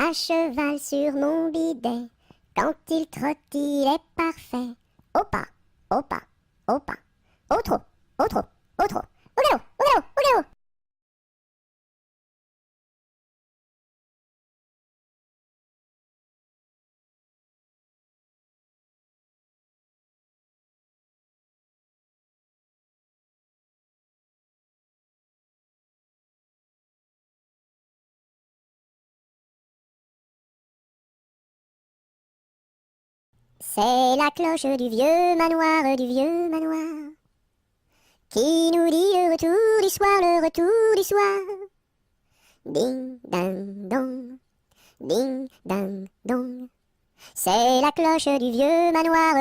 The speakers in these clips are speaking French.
À cheval sur mon bidet, quand il trotte, il est parfait. Au pas, au pas, au pas, au trot, au trot, au trot, au galop, au galop, au galop. C'est la cloche du vieux manoir, qui nous dit le retour du soir, le retour du soir. Ding, ding, dong, ding, ding, dong. C'est la cloche du vieux manoir,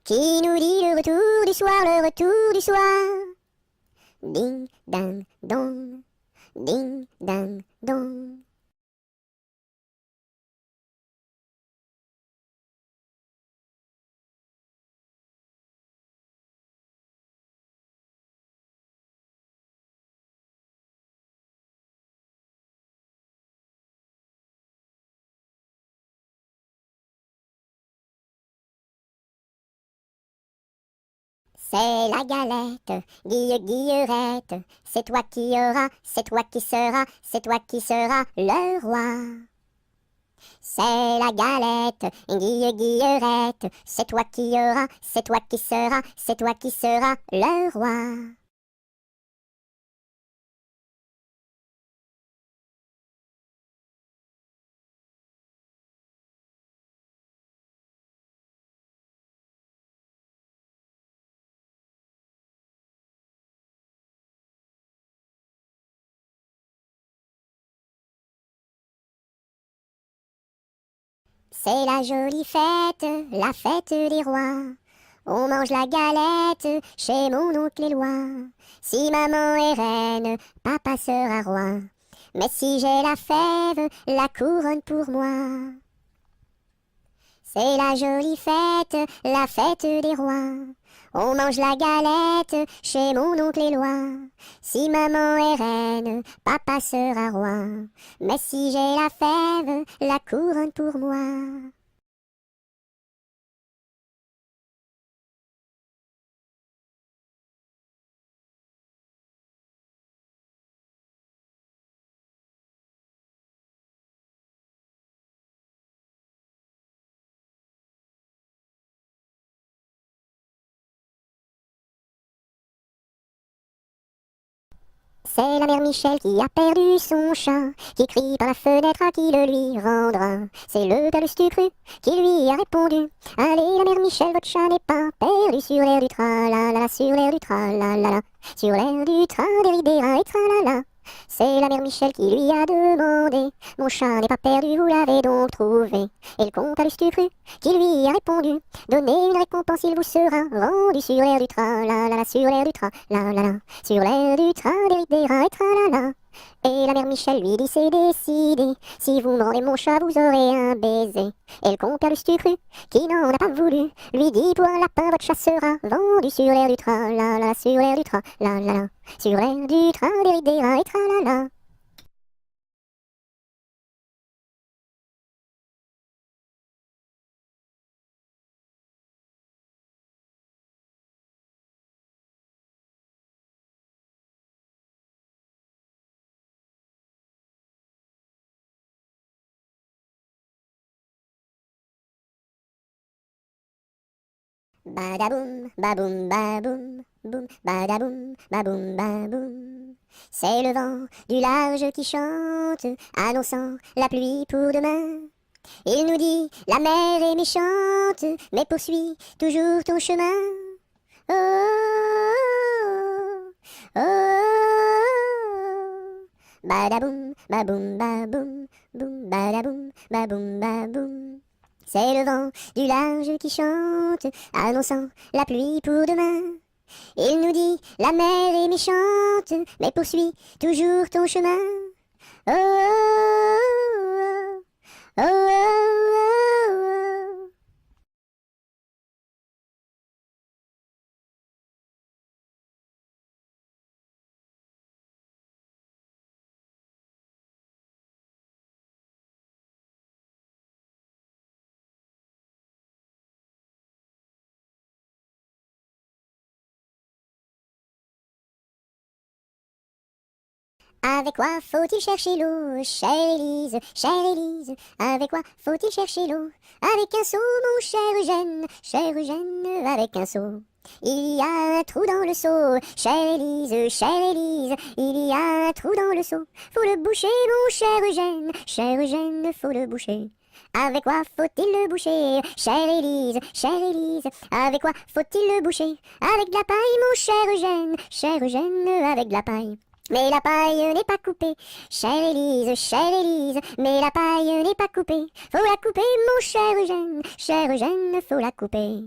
qui nous dit le retour du soir, le retour du soir. Ding, ding, dong, ding, ding, dong. C'est la galette, Guillerette, c'est toi qui auras, c'est toi qui seras, c'est toi qui seras le roi. C'est la galette, Guillerette, c'est toi qui auras, c'est toi qui seras, c'est toi qui seras le roi. C'est la jolie fête, la fête des rois. On mange la galette chez mon oncle Éloi. Si maman est reine, papa sera roi. Mais si j'ai la fève, la couronne pour moi. C'est la jolie fête, la fête des rois. On mange la galette chez mon oncle Éloi. Si maman est reine, papa sera roi. Mais si j'ai la fève, la couronne pour moi. C'est la mère Michel qui a perdu son chat, qui crie par la fenêtre à qui le lui rendra. C'est le gars Stucru qui lui a répondu: allez la mère Michel, votre chat n'est pas perdu sur l'air du tra-la-la, sur l'air du tra-la-la, sur l'air du tra-des-ri-des-ra et tra-la-la. C'est la mère Michel qui lui a demandé: mon chat n'est pas perdu, vous l'avez donc trouvé? Et le comte Stucru qui lui a répondu: donnez une récompense, il vous sera rendu sur l'air du tra-la-la, sur l'air du tra-la-la, sur l'air du tra-des-ri-des-ra et tralala. Et la mère Michel lui dit: c'est décidé, si vous me rendez mon chat, vous aurez un baiser. Et le compère Lustucru, qui n'en a pas voulu, lui dit: pour un lapin, votre chat sera vendu sur l'air du tra-la-la, sur l'air du tra-la-la, sur l'air du tra-des-ri-des-ra et tralala. Badaboum, baboum, baboum, boum, badaboum, baboum, baboum. C'est le vent du large qui chante, annonçant la pluie pour demain. Il nous dit: la mer est méchante, mais poursuis toujours ton chemin. Oh, oh, oh, oh. Badaboum, baboum, baboum, boum, badaboum, baboum, baboum. C'est le vent du large qui chante, annonçant la pluie pour demain. Il nous dit: la mer est méchante, mais poursuis toujours ton chemin. Oh, oh, oh, oh, oh, oh, oh. Avec quoi faut-il chercher l'eau, chère Élise, chère Élise? Avec quoi faut-il chercher l'eau? Avec un seau, mon cher Eugène, avec un seau. Il y a un trou dans le seau, chère Élise, il y a un trou dans le seau. Faut le boucher, mon cher Eugène, faut le boucher. Avec quoi faut-il le boucher, chère Élise, avec quoi faut-il le boucher? Avec de la paille, mon cher Eugène, avec de la paille. Mais la paille n'est pas coupée, chère Élise, mais la paille n'est pas coupée. Faut la couper, mon cher Eugène, faut la couper.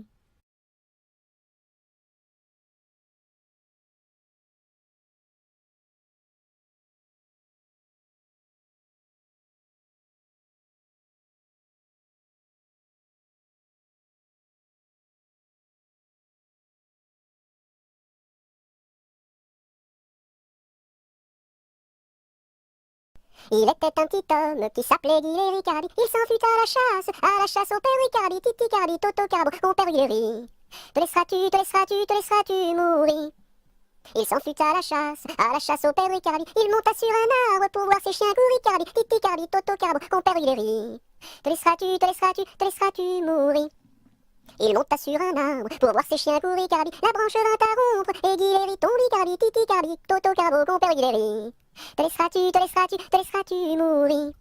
Il était un petit homme qui s'appelait Guy Ricardi. Il s'en fut à la chasse au père Ricardi, Titi Cardi, Toto Carbo, mon père Guillery. Te laisseras-tu mourir? Il s'en fut à la chasse au père Ricardi. Il monta sur un arbre pour voir ses chiens courir, Ricardi, Titi Cardi, Toto Carbo, mon père Guillery. Te laisseras-tu mourir? Il monta sur un arbre pour voir ses chiens courir, Ricardi. La branche vint à rompre et Guillery tombe, Ricardi, Titi Cardi, Toto Carbo, mon père Guillery. Te laisseras-tu mourir?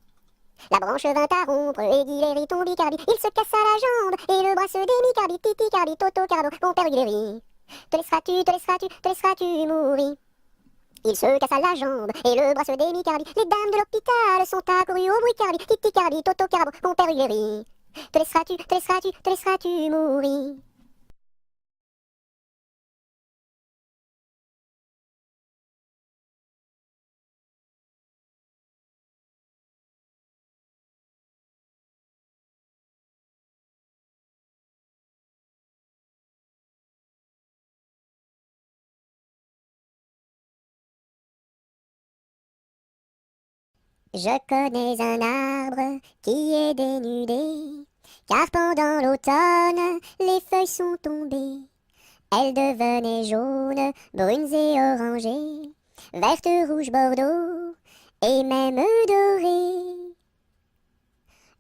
La branche vint à rompre et Guillery tombe, Ricardi. Il se cassa la jambe et le bras se démit, Cardi, Titi Cardi, Toto Carbo, mon père Guillery. Te laisseras-tu mourir? Il se cassa la jambe et le bras se démit, Cardi. Les dames de l'hôpital sont accourues au bruit, Cardi, Titi Cardi, Toto Carbo, mon père Guillery. Te laisseras-tu mourir? Je connais un arbre qui est dénudé, car pendant l'automne, les feuilles sont tombées. Elles devenaient jaunes, brunes et orangées, vertes, rouges, bordeaux, et même dorées.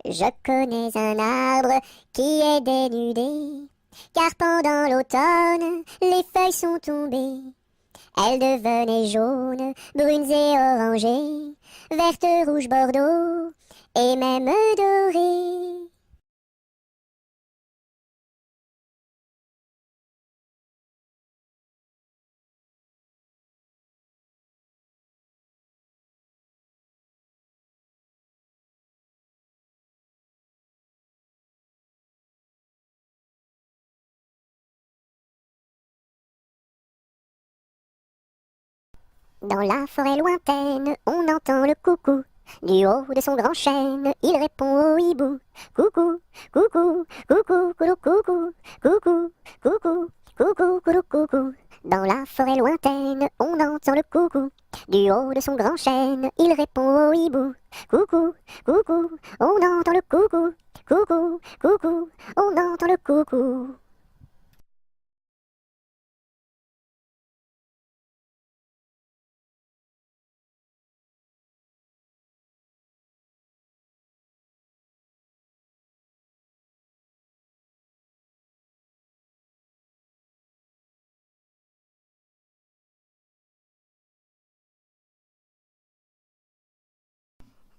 Je connais un arbre qui est dénudé, car pendant l'automne, les feuilles sont tombées. Elles devenaient jaunes, brunes et orangées, vertes, rouges, bordeaux, et même dorées. Dans la forêt lointaine, on entend le coucou. Du haut de son grand chêne, il répond au hibou. Coucou, coucou, coucou, coucou, coucou, coucou, coucou, coucou, coucou, coucou. Dans la forêt lointaine, on entend le coucou. Du haut de son grand chêne, il répond au hibou. Coucou, coucou, on entend le coucou. Coucou, coucou, on entend le coucou.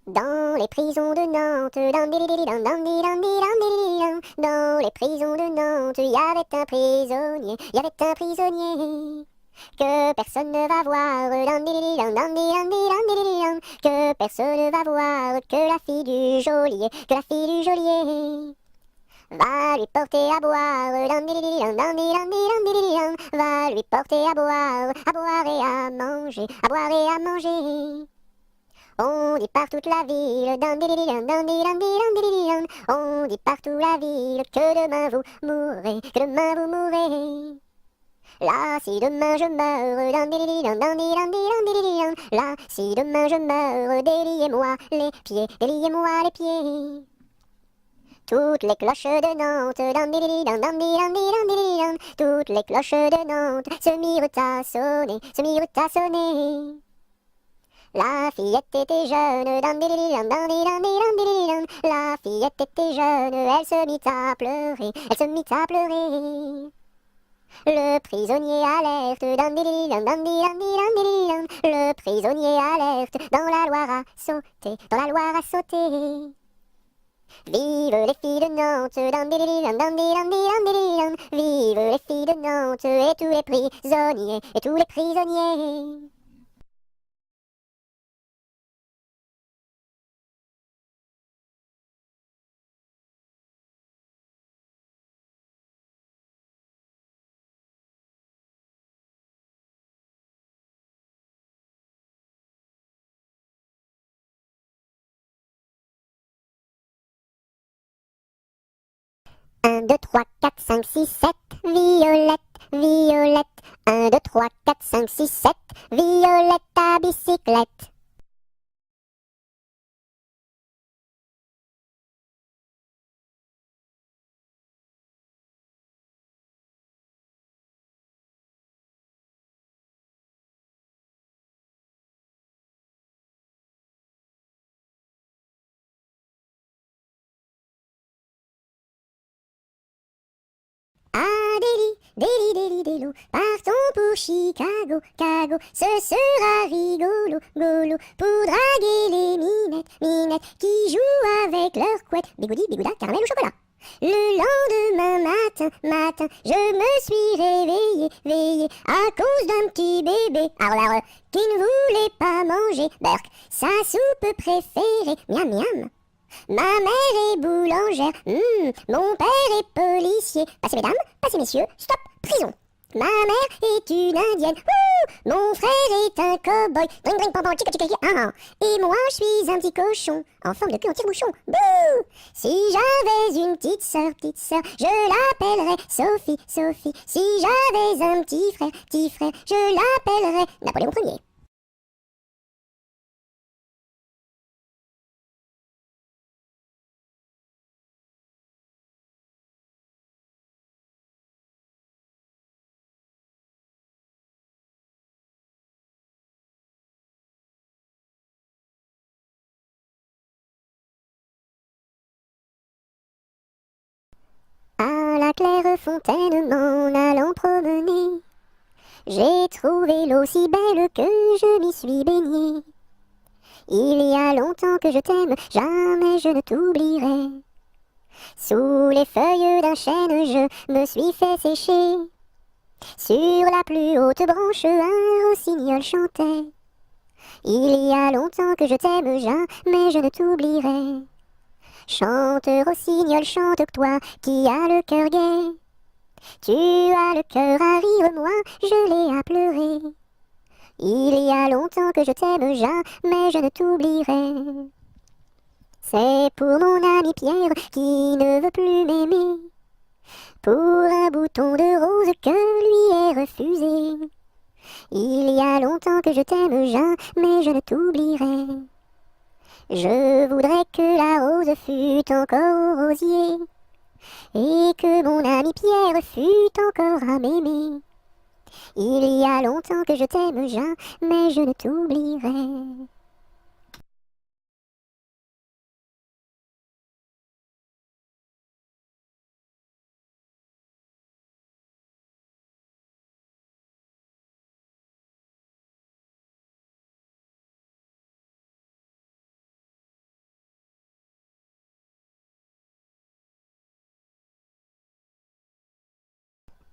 Dans les prisons de Nantes, dans les prisons de Nantes, il y avait un prisonnier que personne ne va voir, que personne ne va voir, que la fille du geôlier va lui porter à boire, va lui porter à boire et à manger, On dit par toute la ville, on dit partout la ville que demain vous mourrez, Là, si demain je meurs, là, si demain je meurs, déliez-moi les pieds, Toutes les cloches de Nantes, toutes les cloches de Nantes se mirent à sonner, La fillette était jeune, dandidididam, dandididam, dandididam. La fillette était jeune, elle se mit à pleurer, elle se mit à pleurer. Le prisonnier alerte, dandididam, dandidam, dandididam. Le prisonnier alerte, dans la Loire a sauté, dans la Loire a sauté. Vive les filles de Nantes, dandididam, dandidam, dandididam. Vive les filles de Nantes et tous les prisonniers, et tous les prisonniers. Un, 2, 3, 4, 5, 6, 7, Violette, Violette. Un, 2, 3, 4, 5, 6, 7, Violette à bicyclette. Adélie, Délie, Délie, Délo, partons pour Chicago, Cago, ce sera rigolo, golo, pour draguer les minettes, minettes, qui jouent avec leurs couettes, bigoudi, bigouda, caramel ou chocolat. Le lendemain matin, matin, je me suis réveillé, veillé, à cause d'un petit bébé, qui ne voulait pas manger, Berk, sa soupe préférée, miam miam. Ma mère est boulangère, mon père est policier. Passez mesdames, passez messieurs, stop, prison. Ma mère est une indienne, mon frère est un cow-boy, dring dring pam pam chica chica ah, et moi je suis un petit cochon, en forme de queue en tire-bouchon, bouh. Si j'avais une petite sœur, je l'appellerais Sophie, Sophie. Si j'avais un petit frère, je l'appellerais Napoléon Ier. À la claire fontaine m'en allant promener, j'ai trouvé l'eau si belle que je m'y suis baignée. Il y a longtemps que je t'aime, jamais je ne t'oublierai. Sous les feuilles d'un chêne, je me suis fait sécher. Sur la plus haute branche, un rossignol chantait. Il y a longtemps que je t'aime, jamais je ne t'oublierai. Chante, rossignol, chante, toi qui as le cœur gai. Tu as le cœur à rire, moi je l'ai à pleurer. Il y a longtemps que je t'aime, jamais je ne t'oublierai. C'est pour mon ami Pierre qui ne veut plus m'aimer, pour un bouton de rose que lui est refusé. Il y a longtemps que je t'aime, jamais je ne t'oublierai. Je voudrais que la rose fût encore au rosier, et que mon ami Pierre fût encore à m'aimer. Il y a longtemps que je t'aime, jamais je ne t'oublierai.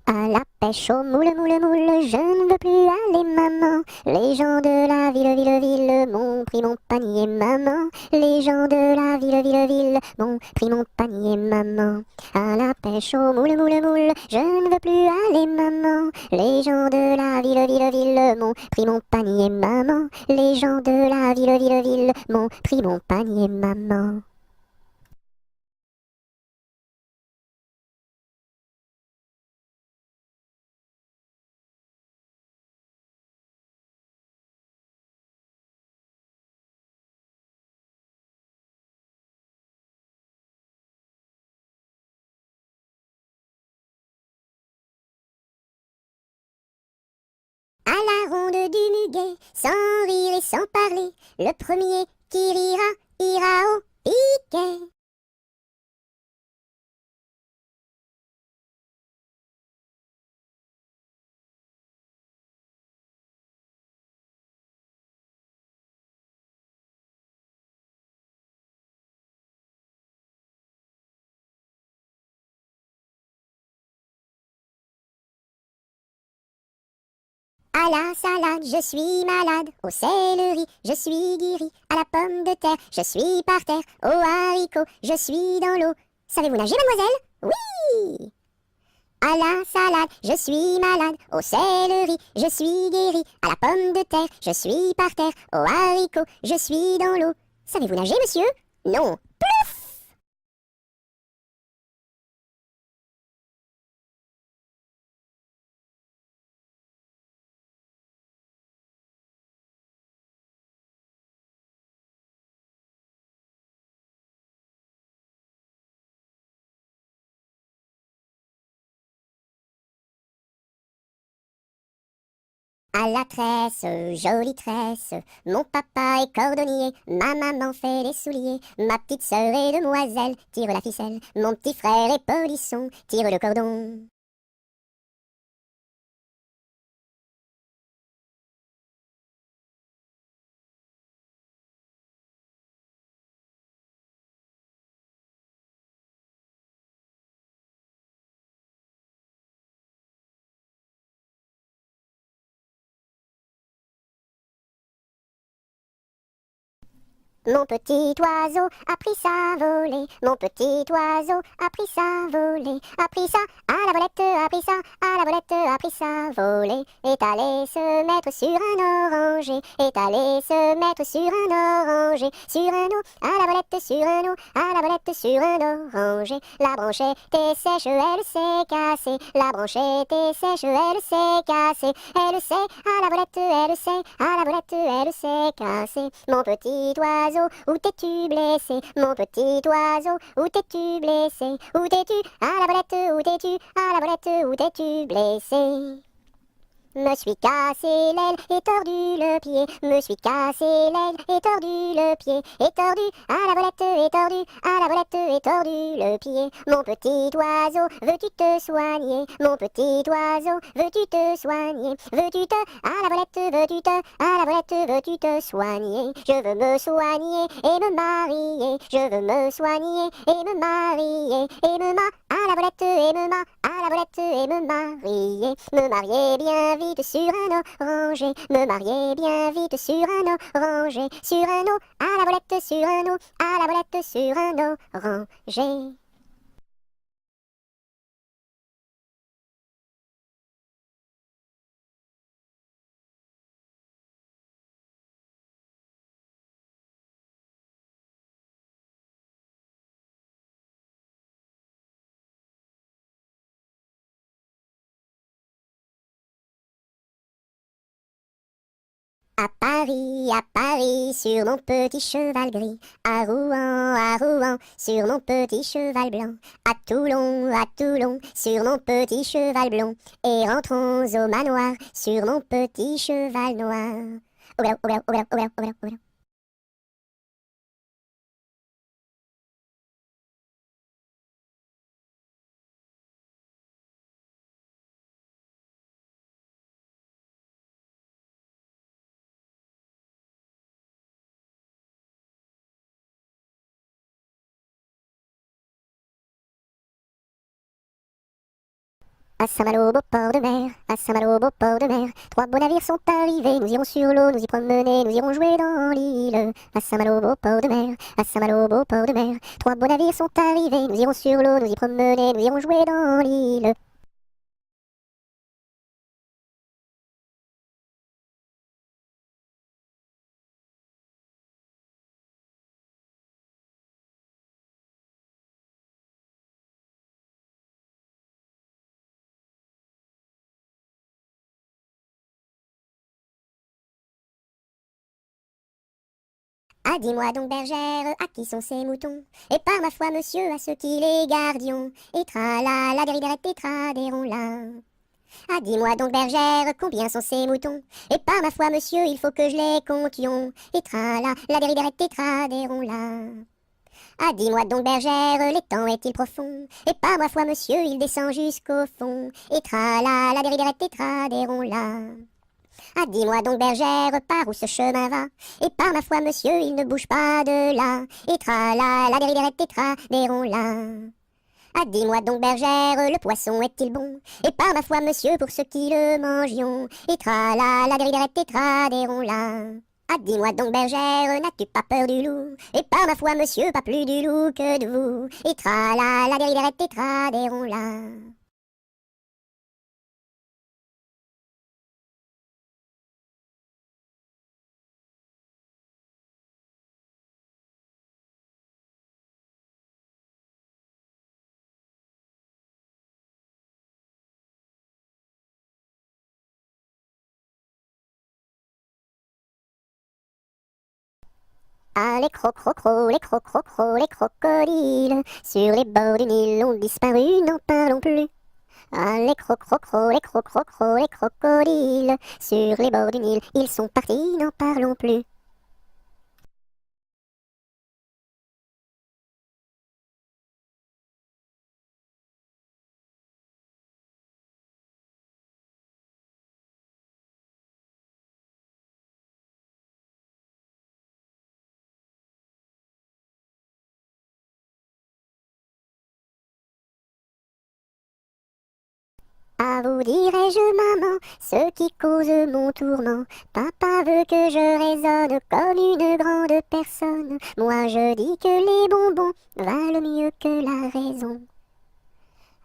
À la pêche au moule, moule, moule, je ne veux plus aller, maman. Les gens de la ville, ville, ville m'ont pris mon panier, maman. Les gens de la ville, ville, ville m'ont pris mon panier, maman. À la pêche au moule, moule, moule, je ne veux plus aller, maman. Les gens de la ville, ville, ville m'ont pris mon panier, maman. Les gens de la ville, ville, ville m'ont pris mon panier, maman. À la ronde du mur, guet, sans rire et sans parler. Le premier qui rira, ira au piquet. À la salade, je suis malade. Au céleri, je suis guéri. À la pomme de terre, je suis par terre. Au haricot, je suis dans l'eau. Savez-vous nager, mademoiselle? Oui! À la salade, je suis malade. Au céleri, je suis guéri. À la pomme de terre, je suis par terre. Au haricot, je suis dans l'eau. Savez-vous nager, monsieur? Non. À la tresse, jolie tresse, mon papa est cordonnier, ma maman fait les souliers, ma petite sœur est demoiselle, tire la ficelle, mon petit frère est polisson, tire le cordon. Mon petit oiseau a pris sa volée, mon petit oiseau a pris sa volée, a pris ça à la volette, a pris ça à la volette, a pris sa volée, est allé se mettre sur un oranger, est allé se mettre sur un oranger, sur un eau, à la volette, sur un eau, à la volette, sur un oranger, la branche était sèche, elle s'est cassée, la branche était sèche, elle s'est cassée, elle sait, à la volette, elle sait, à la volette, elle s'est cassée, mon petit oiseau, où t'es-tu blessé? Mon petit oiseau, où t'es-tu blessé? Où t'es-tu? À la volette, où t'es-tu? À la volette, où t'es-tu blessé? Me suis cassé l'aile et tordu le pied. Me suis cassé l'aile et tordu le pied. Et tordu à la volette et tordu à la volette et tordu le pied. Mon petit oiseau, veux-tu te soigner? Mon petit oiseau, veux-tu te soigner? Veux-tu te à la volette, veux-tu te à la volette, veux-tu te soigner? Je veux me soigner et me marier. Je veux me soigner et me marier et me à la volette et me à la volette et me marier bien vite sur un oranger, me marier bien vite sur un oranger, sur un eau, à la volette sur un eau, à la volette sur un oranger. À Paris, sur mon petit cheval gris, à Rouen, sur mon petit cheval blanc, à Toulon, sur mon petit cheval blond, et rentrons au manoir, sur mon petit cheval noir. Oula, oula, oula, oula, oula, oula. À Saint-Malo, beau port de mer, à Saint-Malo, beau port de mer, trois beaux navires sont arrivés, nous irons sur l'eau, nous y promener, nous irons jouer dans l'île. À Saint-Malo, beau port de mer, à Saint-Malo, beau port de mer, trois beaux navires sont arrivés, nous irons sur l'eau, nous y promener, nous irons jouer dans l'île. Ah, dis-moi donc, bergère, à qui sont ces moutons? Et par ma foi, monsieur, à ceux qui les gardions. Et tra la gridérette et tra des ronds là. Ah, dis-moi donc, bergère, combien sont ces moutons? Et par ma foi, monsieur, il faut que je les comptions. Et tra-la, la déridérette tétra, là. Ah, dis-moi donc, bergère, l'étang est-il profond? Et par ma foi, monsieur, il descend jusqu'au fond. Et tra-la, la déridérette tétra, là. Ah, dis-moi donc, bergère, par où ce chemin va? Et par ma foi, monsieur, il ne bouge pas de là. Et tra-la, la déridérette tétra, là. Ah, dis-moi donc, bergère, le poisson est-il bon? Et par ma foi, monsieur, pour ceux qui le mangions. Et tra-la, la déridérette tétra, là. Ah, dis-moi donc, bergère, n'as-tu pas peur du loup? Et par ma foi, monsieur, pas plus du loup que de vous. Et tra-la, la déridérette tétra, là. Ah, les crocrocros, les crocrocros, les crocodiles, sur les bords du Nil ont disparu, n'en parlons plus. Ah, les crocrocros, les crocrocros, les crocodiles, sur les bords du Nil, ils sont partis, n'en parlons plus. À vous dirai-je, maman, ce qui cause mon tourment. Papa veut que je raisonne comme une grande personne. Moi je dis que les bonbons valent mieux que la raison.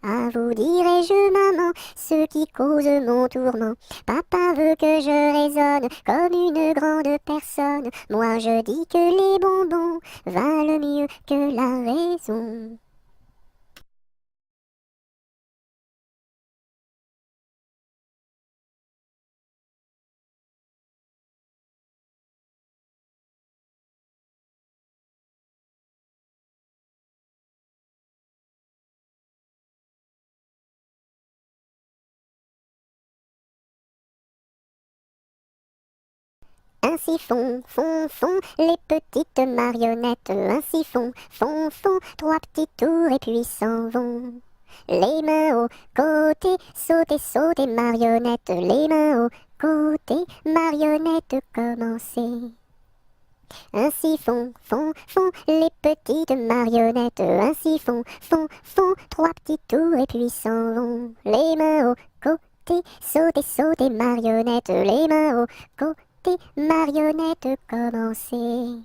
À vous dirai-je, maman, ce qui cause mon tourment. Papa veut que je raisonne comme une grande personne. Moi je dis que les bonbons valent mieux que la raison. Ainsi font les petites marionnettes. Ainsi font trois petits tours et puis s'en vont. Les mains au côté, sautez, marionnettes. Les mains au côté, marionnettes, commencez. Ainsi font les petites marionnettes. Ainsi font trois petits tours et puis s'en vont. Les mains au côté, sautez, marionnettes. Les mains au côté, marionnettes, commencez.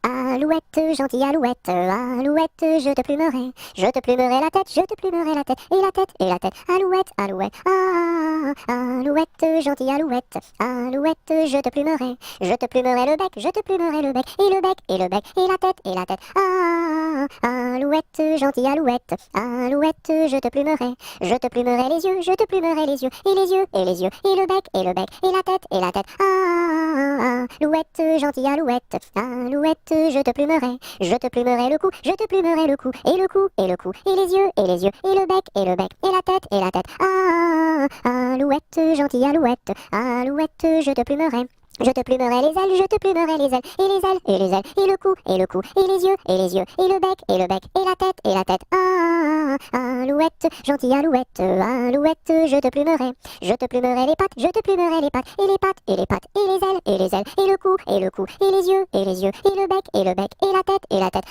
Alouette, gentille alouette, alouette, je te plumerai la tête, je te plumerai la tête, et la tête, alouette, alouette, alouette, gentille alouette, alouette, je te plumerai le bec, je te plumerai le bec, et le bec, et le bec, et la tête, alouette, gentille alouette, alouette, je te plumerai les yeux, je te plumerai les yeux, et les yeux, et les yeux, et le bec, et le bec, et la tête, alouette, gentille alouette, alouette, je te plumerai le cou, je te plumerai le cou, et le cou, et le cou, et les yeux, et les yeux, et le bec, et le bec, et la tête, alouette, gentille alouette, alouette, je te plumerai. Je te plumerai les ailes, je te plumerai les ailes, et les ailes, et les ailes, et le cou, et le cou, et les yeux, et les yeux, et le bec, et le bec, et la tête, alouette, gentille alouette, alouette, je te plumerai. Je te plumerai les pattes, je te plumerai les pattes, et les pattes, et les pattes, et les ailes, et les ailes, et le cou, et le cou, et les yeux, et les yeux, et le bec, et le bec, et la tête,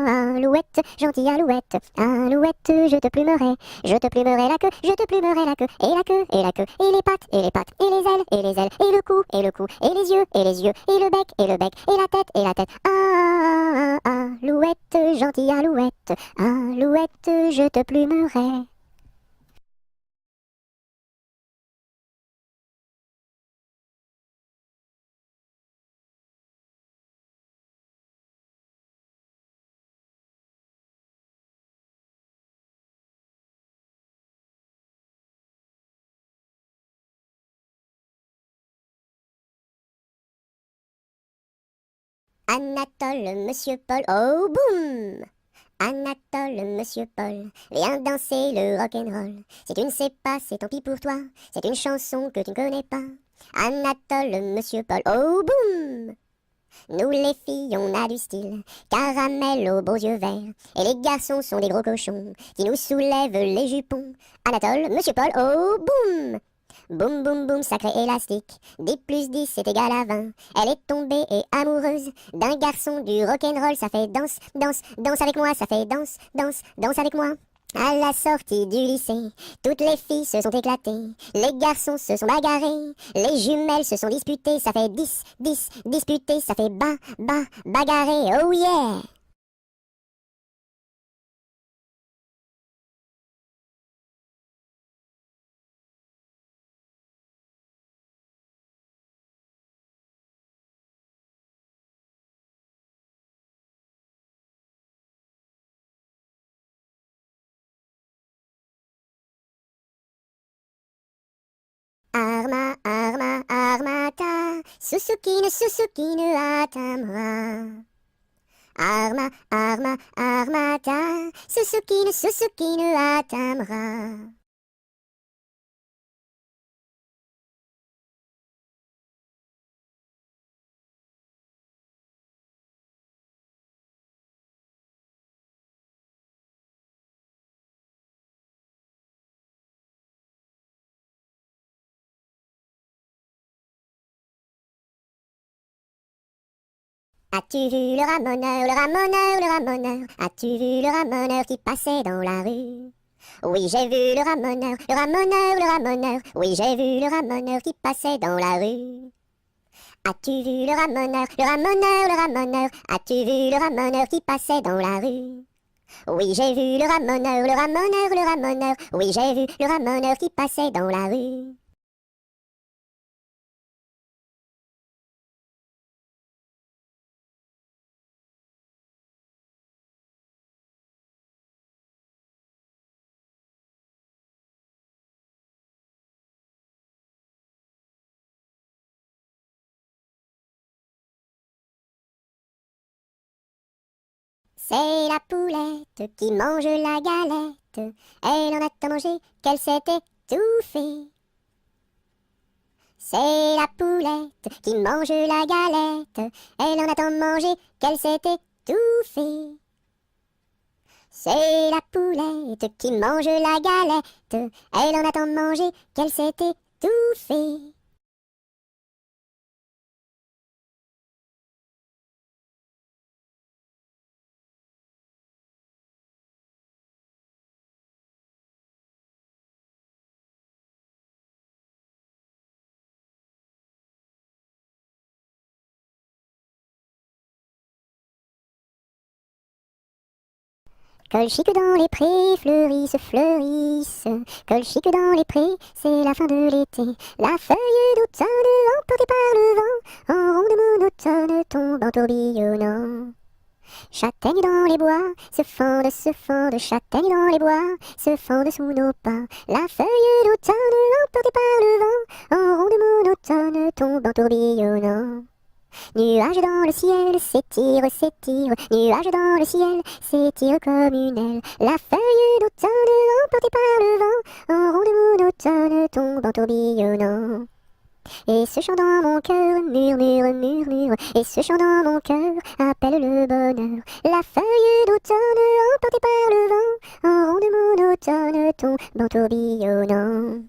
alouette, gentille alouette, alouette, je te plumerai. Je te plumerai la queue, je te plumerai la queue, et la queue, et la queue, et les pattes, et les pattes, et les ailes, et les ailes, et le cou, et le cou, et les yeux, et les yeux, et le bec, et le bec, et la tête, alouette, gentille alouette, alouette, je te plumerai. Anatole, Monsieur Paul, oh boum! Anatole, Monsieur Paul, viens danser le rock'n'roll. Si tu ne sais pas, c'est tant pis pour toi, c'est une chanson que tu ne connais pas. Anatole, Monsieur Paul, oh boum! Nous les filles, on a du style, caramel aux beaux yeux verts. Et les garçons sont des gros cochons, qui nous soulèvent les jupons. Anatole, Monsieur Paul, oh boum! Boum boum boum, sacré élastique, 10 plus 10 c'est égal à 20. Elle est tombée et amoureuse d'un garçon du rock'n'roll. Ça fait danse, danse, danse avec moi, ça fait danse, danse, danse avec moi. À la sortie du lycée, toutes les filles se sont éclatées, les garçons se sont bagarrés, les jumelles se sont disputées, ça fait 10, 10, disputés, ça fait bagarré, oh yeah! Arma, arma, armata, Suzuki ne Atamra. Arma, arma, armata, Suzuki ne Atamra. As-tu vu le ramoneur, le ramoneur, le ramoneur? As-tu vu le ramoneur qui passait dans la rue? Oui, j'ai vu le ramoneur, le ramoneur, le ramoneur. Oui, j'ai vu le ramoneur qui passait dans la rue. As-tu vu le ramoneur, le ramoneur, le ramoneur? As-tu vu le ramoneur qui passait dans la rue? Oui, j'ai vu le ramoneur, le ramoneur, le ramoneur. Oui, j'ai vu le ramoneur qui passait dans la rue. C'est la poulette qui mange la galette. Elle en a tant mangé qu'elle s'est étouffée. C'est la poulette qui mange la galette. Elle en a tant mangé qu'elle s'est étouffée. C'est la poulette qui mange la galette. Elle en a tant mangé qu'elle s'est étouffée. Colchique dans les prés, fleurissent, fleurissent. Colchique dans les prés, c'est la fin de l'été. La feuille d'automne, emportée par le vent, en ronde monotone, tombe en tourbillonnant. Châtaignes dans les bois, se fendent, châtaignes dans les bois, se fendent sous nos pas. La feuille d'automne, emportée par le vent, en ronde monotone, tombe en tourbillonnant. Nuages dans le ciel, s'étire, s'étire. Nuages dans le ciel, s'étire comme une aile. La feuille d'automne, emportée par le vent, en ronde monotone, tombe en tourbillonnant. Et ce chant dans mon cœur murmure, murmure. Et ce chant dans mon cœur appelle le bonheur. La feuille d'automne, emportée par le vent, en ronde monotone, tombe en tourbillonnant.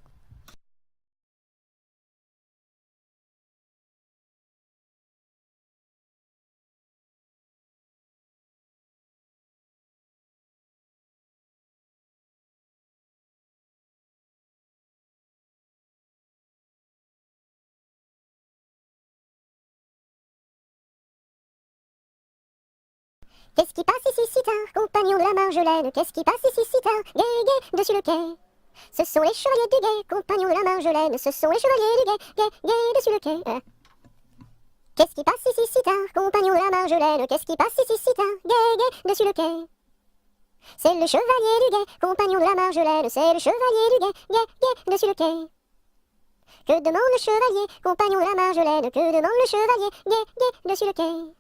Qu'est-ce qui passe ici si tard, compagnon de la Marjolaine? Qu'est-ce qui passe ici si tard, gai, gai, dessus le quai? Ce sont les chevaliers du guet, compagnons de la Marjolaine. Ce sont les chevaliers du guet, gai, gai, dessus le quai. Qu'est-ce qui passe ici si tard, compagnons de la Marjolaine? Qu'est-ce qui passe ici si tard, gai, gai, dessus le quai? C'est le chevalier du guet, compagnon de la Marjolaine. C'est le chevalier du guet, gai, gai, dessus le quai. Que demande le chevalier, compagnon de la Marjolaine? Que demande le chevalier, gai, gai, dessus le quai?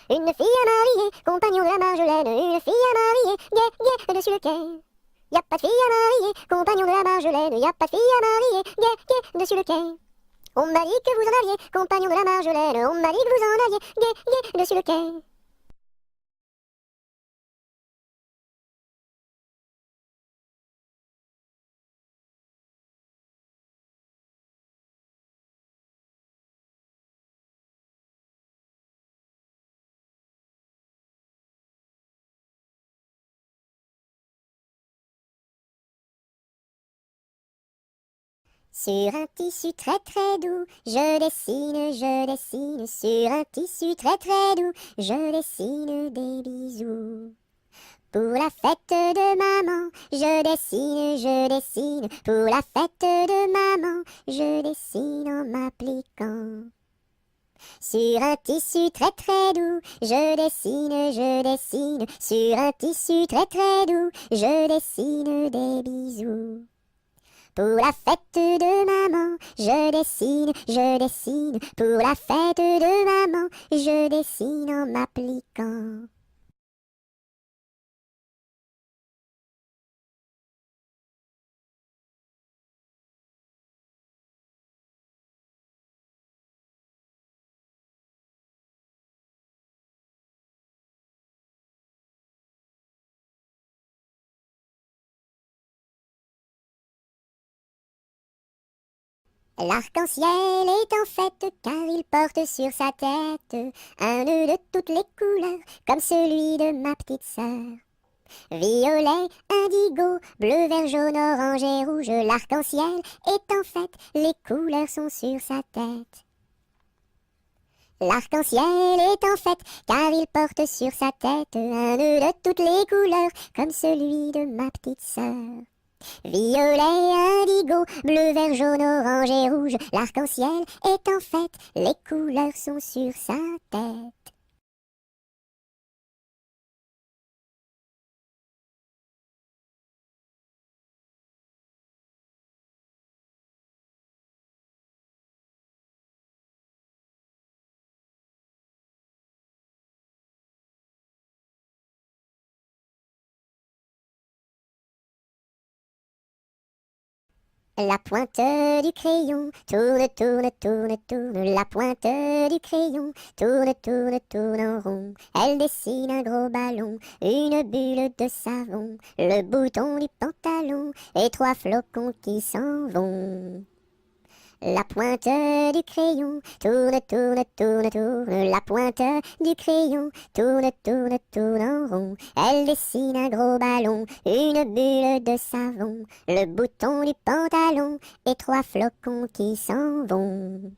Une fille à marier, compagnon de la Marjolaine. Une fille à marier, gai, gai, dessus le quai. Y a pas de fille à marier, compagnon de la Marjolaine. Y a pas de fille à marier, gai, gai, dessus le quai. On m'a dit que vous en aviez, compagnon de la Marjolaine. On m'a dit que vous en aviez, gai, gai, dessus le quai. Sur un tissu très très doux, je dessine, sur un tissu très très doux, je dessine des bisous. Pour la fête de maman, je dessine, pour la fête de maman, je dessine en m'appliquant. Sur un tissu très très doux, je dessine, sur un tissu très très doux, je dessine des bisous. Pour la fête de maman, je dessine, pour la fête de maman, je dessine en m'appliquant. L'arc-en-ciel est en fête car il porte sur sa tête un nœud de toutes les couleurs comme celui de ma petite sœur. Violet, indigo, bleu, vert, jaune, orange et rouge, l'arc-en-ciel est en fête, les couleurs sont sur sa tête. L'arc-en-ciel est en fête car il porte sur sa tête un nœud de toutes les couleurs comme celui de ma petite sœur. Violet, indigo, bleu, vert, jaune, orange et rouge, l'arc-en-ciel est en fête, les couleurs sont sur sa tête. La pointe du crayon tourne, tourne, tourne, tourne. La pointe du crayon tourne, tourne, tourne en rond. Elle dessine un gros ballon, une bulle de savon, le bouton du pantalon et trois flocons qui s'en vont. La pointe du crayon tourne, tourne, tourne, tourne. La pointe du crayon tourne, tourne, tourne en rond. Elle dessine un gros ballon, une bulle de savon, le bouton du pantalon et trois flocons qui s'en vont.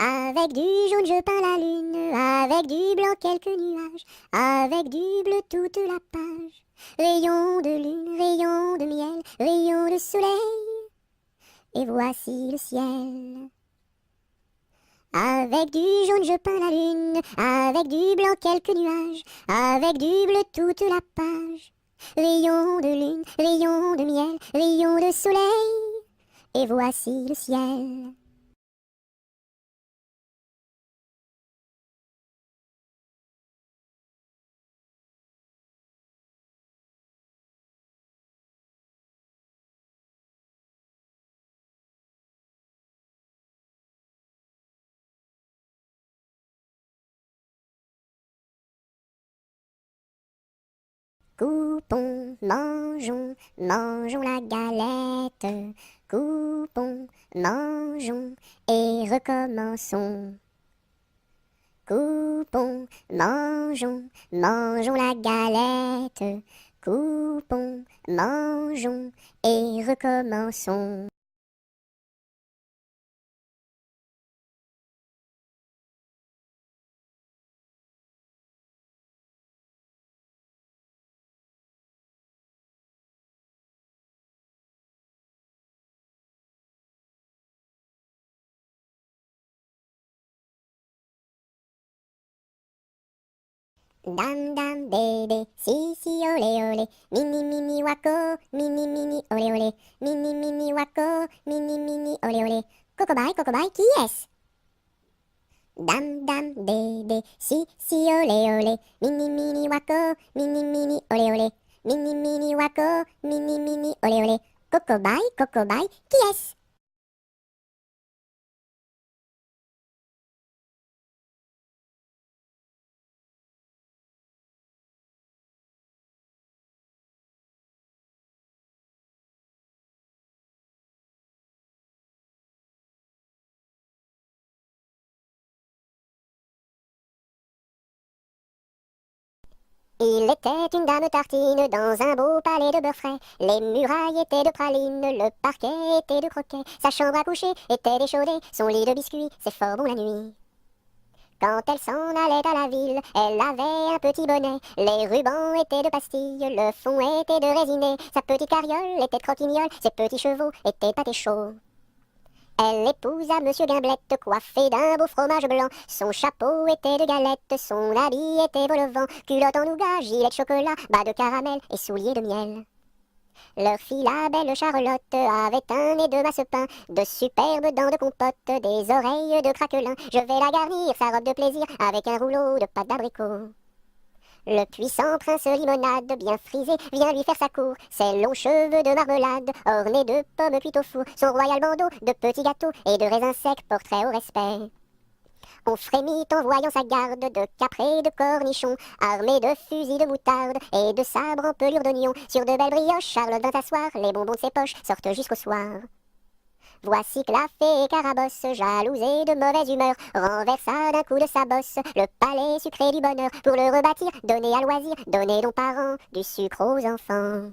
Avec du jaune je peins la lune, avec du blanc quelques nuages, avec du bleu toute la page. Rayon de lune, rayon de miel, rayon de soleil, et voici le ciel. Avec du jaune je peins la lune, avec du blanc quelques nuages, avec du bleu toute la page. Rayon de lune, rayon de miel, rayon de soleil, et voici le ciel. Coupons, mangeons, mangeons la galette. Coupons, mangeons et recommençons. Coupons, mangeons, mangeons la galette. Coupons, mangeons et recommençons. Dam dam bébé, si si olé olé, mini mini wako, mini mini olé olé, mini mini wako, mini mini olé olé. Cocobaye, qui est-ce? Dam dam bébé, si si olé olé, mini mini wako, mini mini olé olé, mini mini wako, mini mini olé olé. Cocobaye, qui est-ce? Il était une dame tartine dans un beau palais de beurre frais. Les murailles étaient de praline, le parquet était de croquet. Sa chambre à coucher était d'échaudée, son lit de biscuits, c'est fort bon la nuit. Quand elle s'en allait à la ville, elle avait un petit bonnet. Les rubans étaient de pastilles, le fond était de résiné. Sa petite carriole était de croquignole, ses petits chevaux étaient pâtés chauds. Elle épousa Monsieur Gimblette, coiffé d'un beau fromage blanc. Son chapeau était de galette, son habit était vol au vent. Culotte en nougat, gilet de chocolat, bas de caramel et souliers de miel. Leur fille, la belle Charlotte, avait un nez de masse-pain, de superbes dents de compote, des oreilles de craquelin. Je vais la garnir, sa robe de plaisir, avec un rouleau de pâte d'abricot. Le puissant prince limonade, bien frisé, vient lui faire sa cour. Ses longs cheveux de marmelade, ornés de pommes cuites au four. Son royal bandeau de petits gâteaux et de raisins secs porte très haut respect. On frémit en voyant sa garde de caprés de cornichons, armés de fusils de moutarde et de sabres en pelure d'oignon. Sur de belles brioches, Charlotte vint s'asseoir, les bonbons de ses poches sortent jusqu'au soir. Voici que la fée Carabosse, jalouse et de mauvaise humeur, renversa d'un coup de sa bosse le palais sucré du bonheur. Pour le rebâtir, donner à loisir, donner donc parents du sucre aux enfants.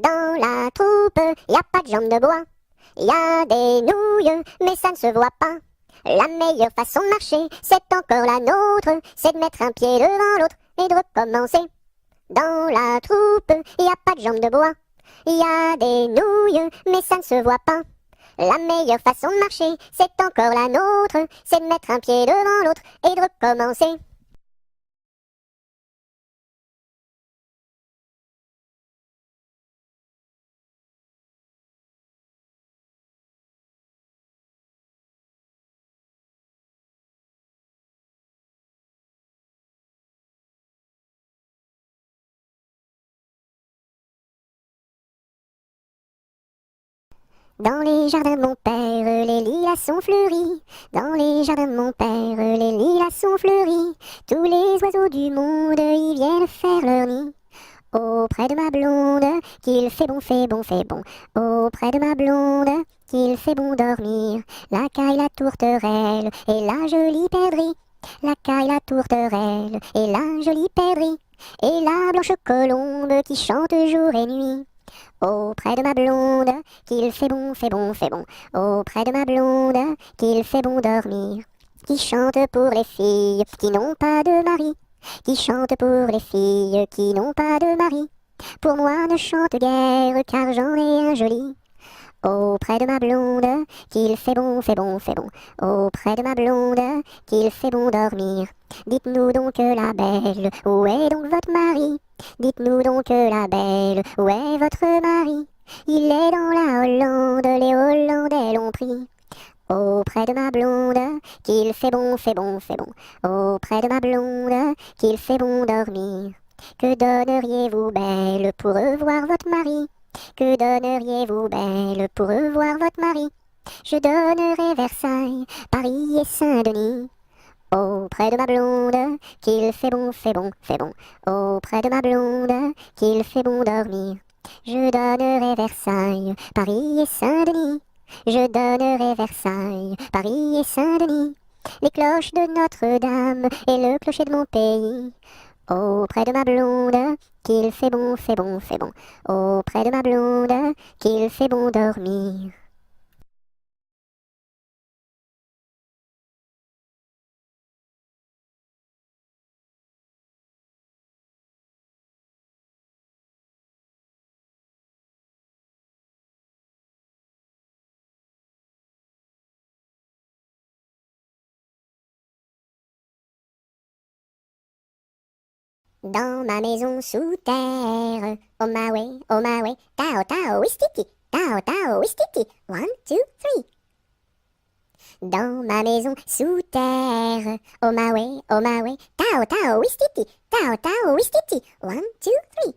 Dans la troupe, y a pas de jambes de bois, y a des nouilles, mais ça ne se voit pas. La meilleure façon de marcher, c'est encore la nôtre, c'est de mettre un pied devant l'autre et de recommencer. Dans la troupe, y a pas de jambes de bois, y a des nouilles, mais ça ne se voit pas. La meilleure façon de marcher, c'est encore la nôtre, c'est de mettre un pied devant l'autre et de recommencer. Dans les jardins de mon père, les lilas sont fleuris. Dans les jardins de mon père, les lilas sont fleuris. Tous les oiseaux du monde y viennent faire leur nid. Auprès de ma blonde, qu'il fait bon, fait bon, fait bon. Auprès de ma blonde, qu'il fait bon dormir. La caille, la tourterelle et la jolie perdrix. La caille, la tourterelle et la jolie perdrix. Et la blanche colombe qui chante jour et nuit. Auprès de ma blonde, qu'il fait bon, fait bon, fait bon. Auprès de ma blonde, qu'il fait bon dormir. Qui chante pour les filles qui n'ont pas de mari. Qui chante pour les filles qui n'ont pas de mari. Pour moi ne chante guère car j'en ai un joli. Auprès de ma blonde, qu'il fait bon, fait bon, fait bon. Auprès de ma blonde, qu'il fait bon dormir. Dites-nous donc la belle, où est donc votre mari? Dites-nous donc la belle, où est votre mari? Il est dans la Hollande, les Hollandais l'ont pris. Auprès de ma blonde, qu'il fait bon, fait bon, fait bon. Auprès de ma blonde, qu'il fait bon dormir. Que donneriez-vous, belle, pour revoir votre mari? Que donneriez-vous, belle, pour revoir votre mari? Je donnerais Versailles, Paris et Saint-Denis. Auprès de ma blonde, qu'il fait bon, fait bon, fait bon. Auprès de ma blonde, qu'il fait bon dormir. Je donnerai Versailles, Paris et Saint-Denis. Je donnerai Versailles, Paris et Saint-Denis. Les cloches de Notre-Dame et le clocher de mon pays. Auprès de ma blonde, qu'il fait bon, fait bon, fait bon. Auprès de ma blonde, qu'il fait bon dormir. Dans ma maison sous terre, oh my way, tao tao wistiti, tao tao wistiti, 1, 2, 3. Dans ma maison sous terre, oh my way, tao tao wistiti, tao tao wistiti, 1, 2, 3.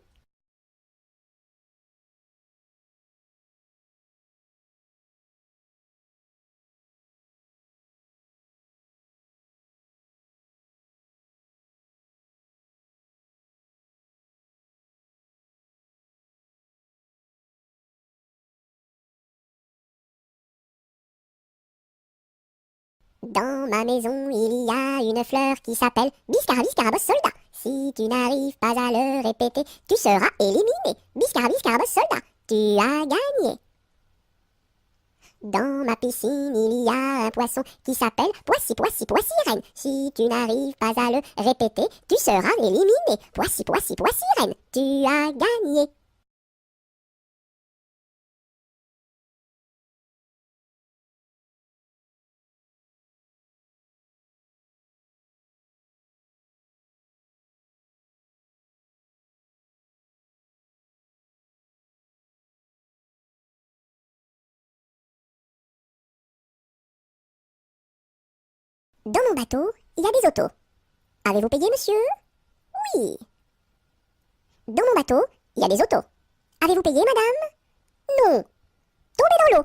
Dans ma maison, il y a une fleur qui s'appelle Biscara Biscarabos Soldat. Si tu n'arrives pas à le répéter, tu seras éliminé. Biscara Biscarabos Soldat, tu as gagné. Dans ma piscine, il y a un poisson qui s'appelle Poissy Poissy Poissy Reine. Si tu n'arrives pas à le répéter, tu seras éliminé. Poissy Poissy Poissy Reine, tu as gagné. Dans mon bateau, il y a des autos. Avez-vous payé, monsieur? Oui. Dans mon bateau, il y a des autos. Avez-vous payé, madame? Non. Tombez dans l'eau.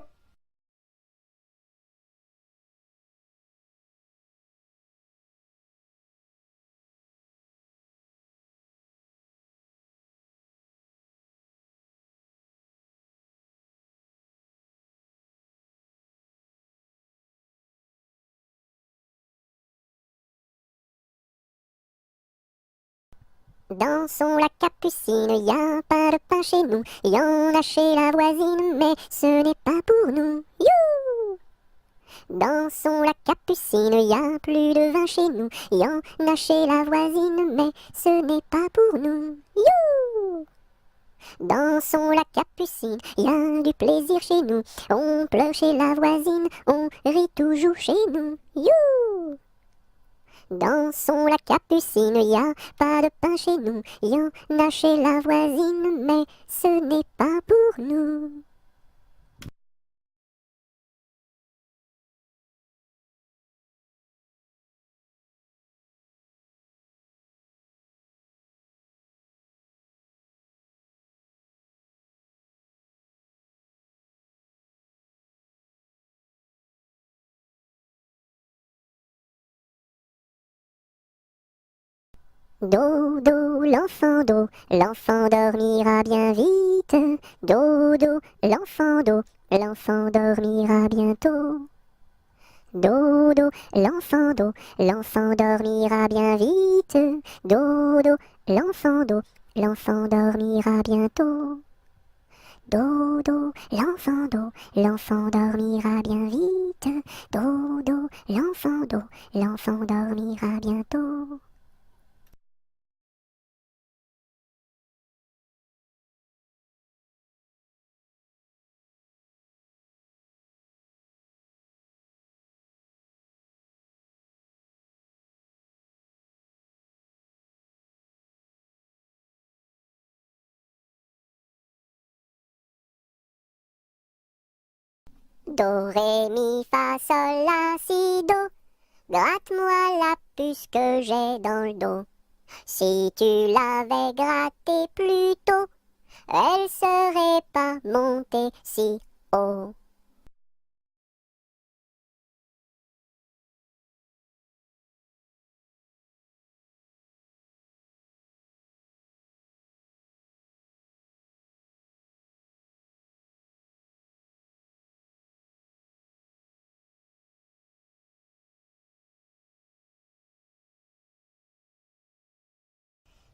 Dans son lac Capucine, y a pas de pain chez nous. Y en a chez la voisine, mais ce n'est pas pour nous. You! Dans son lac Capucine, y a plus de vin chez nous. Y en a chez la voisine, mais ce n'est pas pour nous. You! Dans son lac Capucine, y a du plaisir chez nous. On pleure chez la voisine, on rit toujours chez nous. You! Dans son lac Capucine, y a pas de pain chez nous. Y en a chez la voisine, mais ce n'est pas pour nous. Dodo, l'enfant dormira bien vite. Dodo, l'enfant dormira bientôt. Dodo, l'enfant dormira bien vite. Dodo, l'enfant dormira bientôt. Dodo, l'enfant dormira bien vite. Dodo, l'enfant dormira bientôt. Do, ré, mi, fa, sol, la, si, do. Gratte-moi la puce que j'ai dans le dos. Si tu l'avais grattée plus tôt, elle serait pas montée si haut.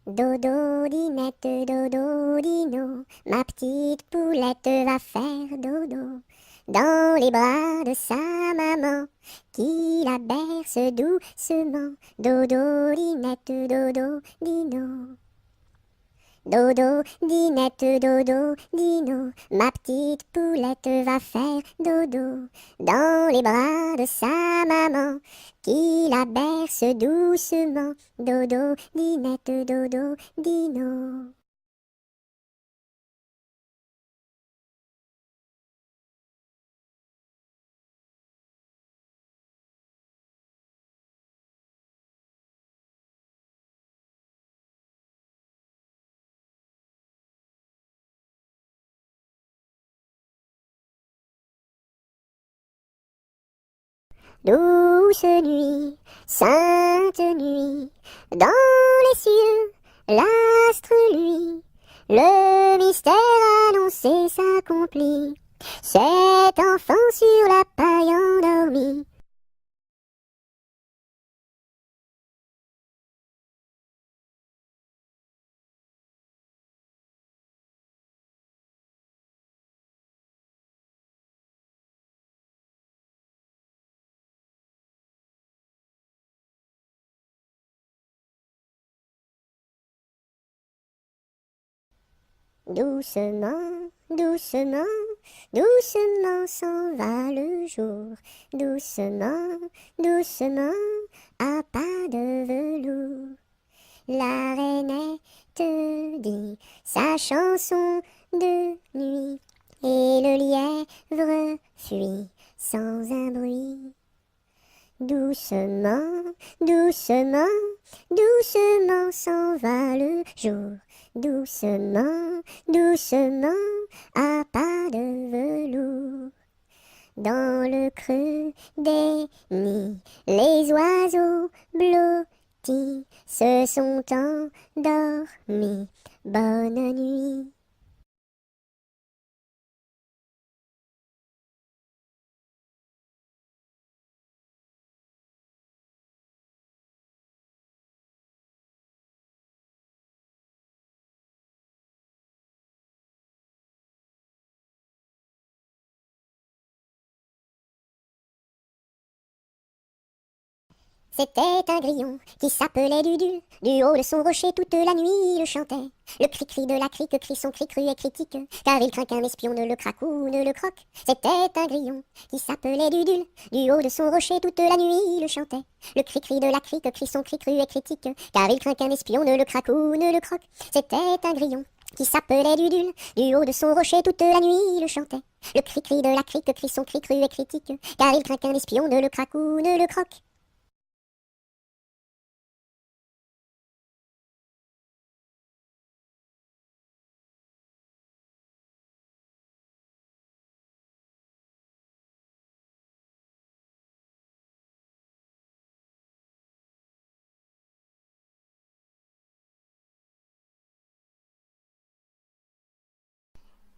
Dodo, dinette, dodo, dino, ma petite poulette va faire dodo dans les bras de sa maman qui la berce doucement. Dodo, dinette, dodo, dino. Dodo, dinette, dodo, dino, ma petite poulette va faire dodo dans les bras de sa maman qui la berce doucement. Dodo, dinette, dodo, dino. Douce nuit, sainte nuit, dans les cieux, l'astre lui, le mystère annoncé s'accomplit. Cet enfant sur la paille endormi. Doucement, doucement, doucement s'en va le jour. Doucement, doucement, à pas de velours. La rainette dit sa chanson de nuit. Et le lièvre fuit sans un bruit. Doucement, doucement, doucement s'en va le jour. Doucement, doucement, à pas de velours. Dans le creux des nids, les oiseaux blottis se sont endormis. Bonne nuit. C'était un grillon qui s'appelait Dudule. Du haut de son rocher toute la nuit il chantait. Le cri-cri de la crique crie son cri cru et critique, car il craint qu'un espion ne le craque ou ne le croque. C'était un grillon qui s'appelait Dudule. Du haut de son rocher toute la nuit il chantait. Le cri-cri de la crique crie son cri cru et critique, car il craint qu'un espion ne le craque ou ne le croque. C'était un grillon qui s'appelait Dudule. Du haut de son rocher toute la nuit il chantait. Le cri-cri de la crique crie son cri cru et critique, car il craint qu'un espion ne le craque ou ne le croque.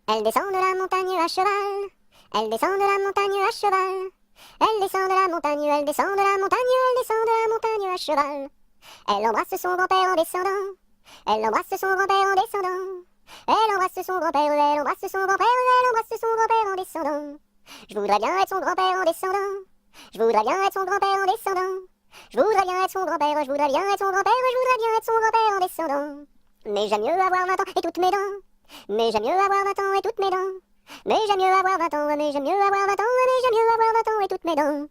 Elle descend de la montagne à cheval. Elle descend de la montagne à cheval. Elle descend de la montagne, elle descend de la montagne, elle descend de la montagne à cheval. Elle embrasse son grand-père en descendant. Elle embrasse son grand-père en descendant. Elle embrasse son grand-père, elle embrasse son grand-père, elle embrasse son grand-père en descendant. Je voudrais bien être son grand-père en descendant. Je voudrais bien être son grand-père en descendant. Je voudrais bien être son grand-père, je voudrais bien être son grand-père, je voudrais bien être son grand-père en descendant. Mais j'aime mieux avoir 20 ans et toutes mes dents. Mais j'aime mieux avoir 20 ans et toutes mes dents. Mais j'aime mieux avoir 20 ans, mais j'aime mieux avoir 20 ans, mais j'aime mieux avoir 20 ans et toutes mes dents.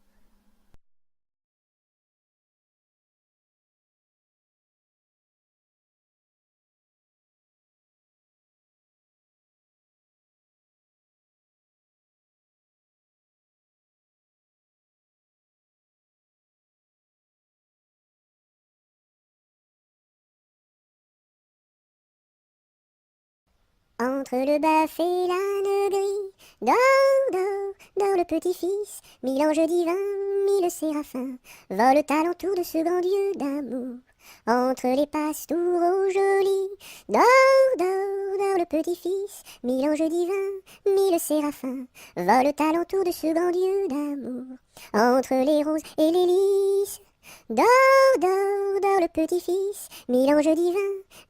Entre le bœuf et l'âne gris, dors, dors, dors le petit-fils, mille anges divins, mille séraphins, volent alentour de ce grand Dieu d'amour. Entre les pastours au joli, dors, dors, dors le petit-fils, mille anges divins, mille séraphins, volent alentour de ce grand Dieu d'amour. Entre les roses et les lys, Dors, dors, dors le petit-fils, mille anges divins,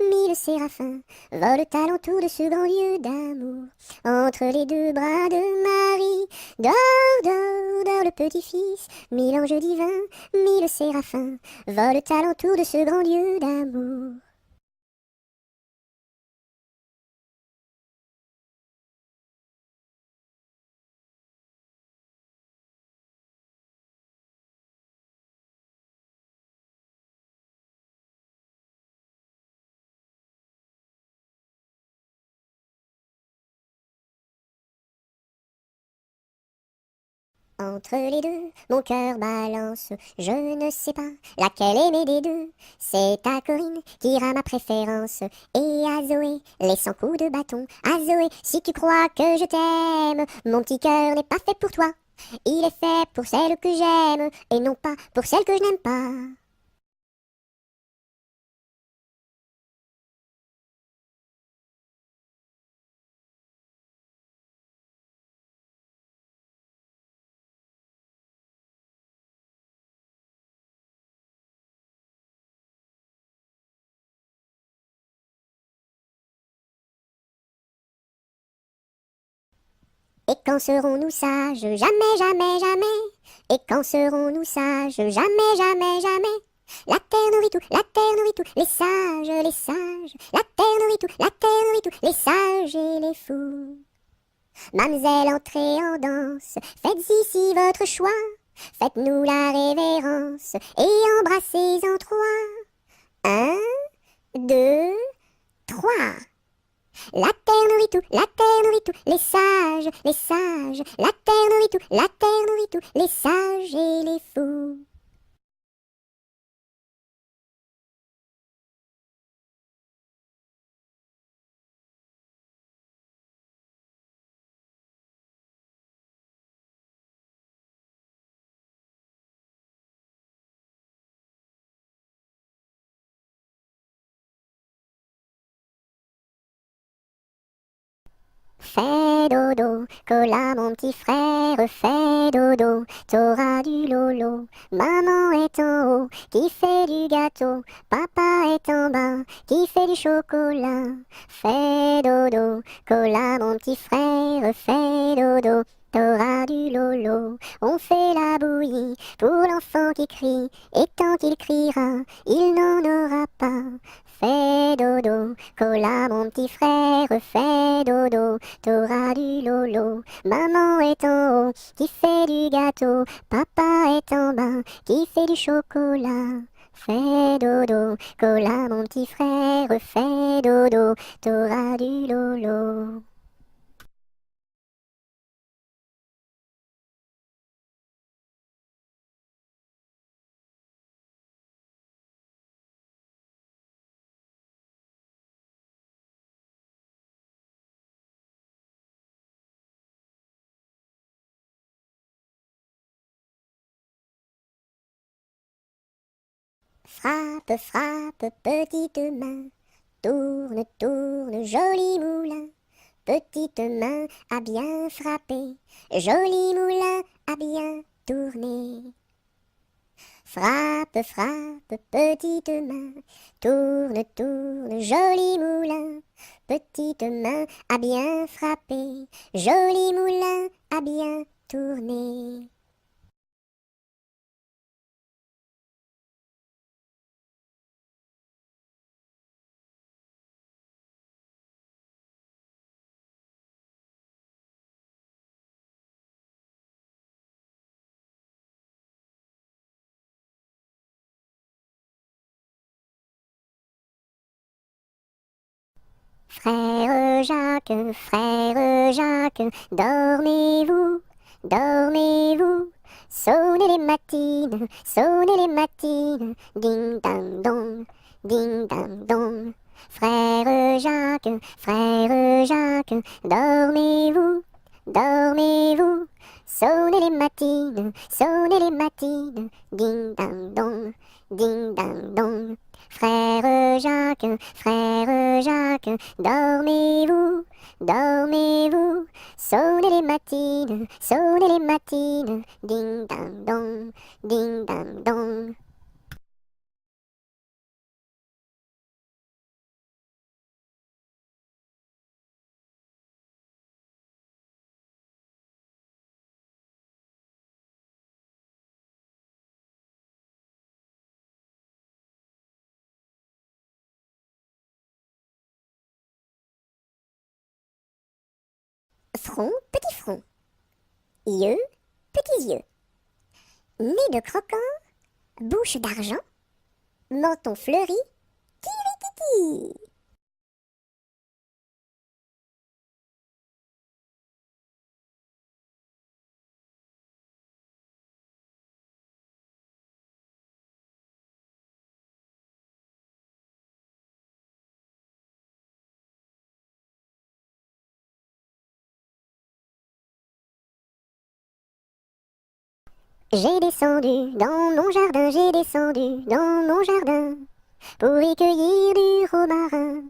mille séraphins, volent alentour de ce grand lieu d'amour, entre les deux bras de Marie. Dors, dors, dors le petit-fils, mille anges divins, mille séraphins, volent alentour de ce grand lieu d'amour. Entre les deux, mon cœur balance, je ne sais pas laquelle aimer des deux. C'est à Corinne qui ira ma préférence, et à Zoé, les 100 coups de bâton. À Zoé, si tu crois que je t'aime, mon petit cœur n'est pas fait pour toi. Il est fait pour celle que j'aime, et non pas pour celle que je n'aime pas. Et quand serons-nous sages? Jamais, jamais, jamais. Et quand serons-nous sages? Jamais, jamais, jamais. La terre nourrit tout, la terre nourrit tout, les sages, les sages. La terre nourrit tout, la terre nourrit tout, les sages et les fous. Mamselle, entrez en danse, faites ici votre choix. Faites-nous la révérence et embrassez en trois. Un, deux, trois. La terre nourrit tout, la terre nourrit tout, les sages, les sages. La terre nourrit tout, la terre nourrit tout, les sages et les fous. Fais dodo, cola mon petit frère, fais dodo, t'auras du lolo. Maman est en haut, qui fait du gâteau, papa est en bas, qui fait du chocolat. Fais dodo, cola mon petit frère, fais dodo, t'auras du lolo. On fait la bouillie pour l'enfant qui crie, et tant qu'il criera, il n'en aura pas. Fais dodo, cola mon petit frère, fais dodo, t'auras du lolo. Maman est en haut, qui fait du gâteau, papa est en bas, qui fait du chocolat. Fais dodo, cola mon petit frère, fais dodo, t'auras du lolo. Frappe, frappe, petite main, tourne, tourne, joli moulin. Petite main à bien frapper, joli moulin à bien tourner. Frappe, frappe, petite main, tourne, tourne, joli moulin. Petite main à bien frapper, joli moulin à bien tourner. Frère Jacques, dormez-vous, dormez-vous. Sonnez les matines, ding dang dong, ding dang dong. Frère Jacques, dormez-vous, dormez-vous. Sonnez les matines, ding dang dong, ding dang dong. Frère Jacques, dormez-vous, dormez-vous. Sonnez les matines, ding dang dong, ding dang dong. Front, petit front. Yeux, petits yeux. Nez de croquant, bouche d'argent, menton fleuri, kiri. J'ai descendu dans mon jardin, j'ai descendu dans mon jardin pour y cueillir du romarin.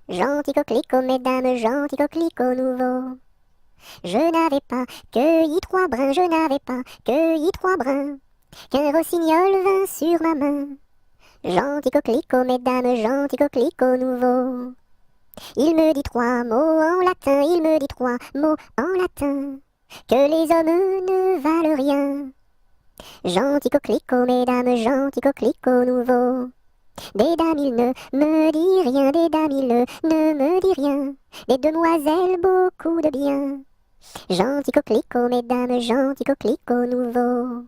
Gentil coquelicot, mesdames, gentil coquelicot nouveau. Je n'avais pas cueilli 3 brins, je n'avais pas cueilli 3 brins, qu'un rossignol vint sur ma main. Gentil coquelicot, mesdames, gentil coquelicot nouveau. Il me dit 3 mots en latin, il me dit 3 mots en latin, que les hommes ne valent rien. Gentil coquelicot, mesdames, gentil coquelicot nouveau. Des dames, il ne me dit rien, des dames, il ne me dit rien, des demoiselles, beaucoup de bien. Gentil coquelicot, mesdames, gentil coquelicot nouveau.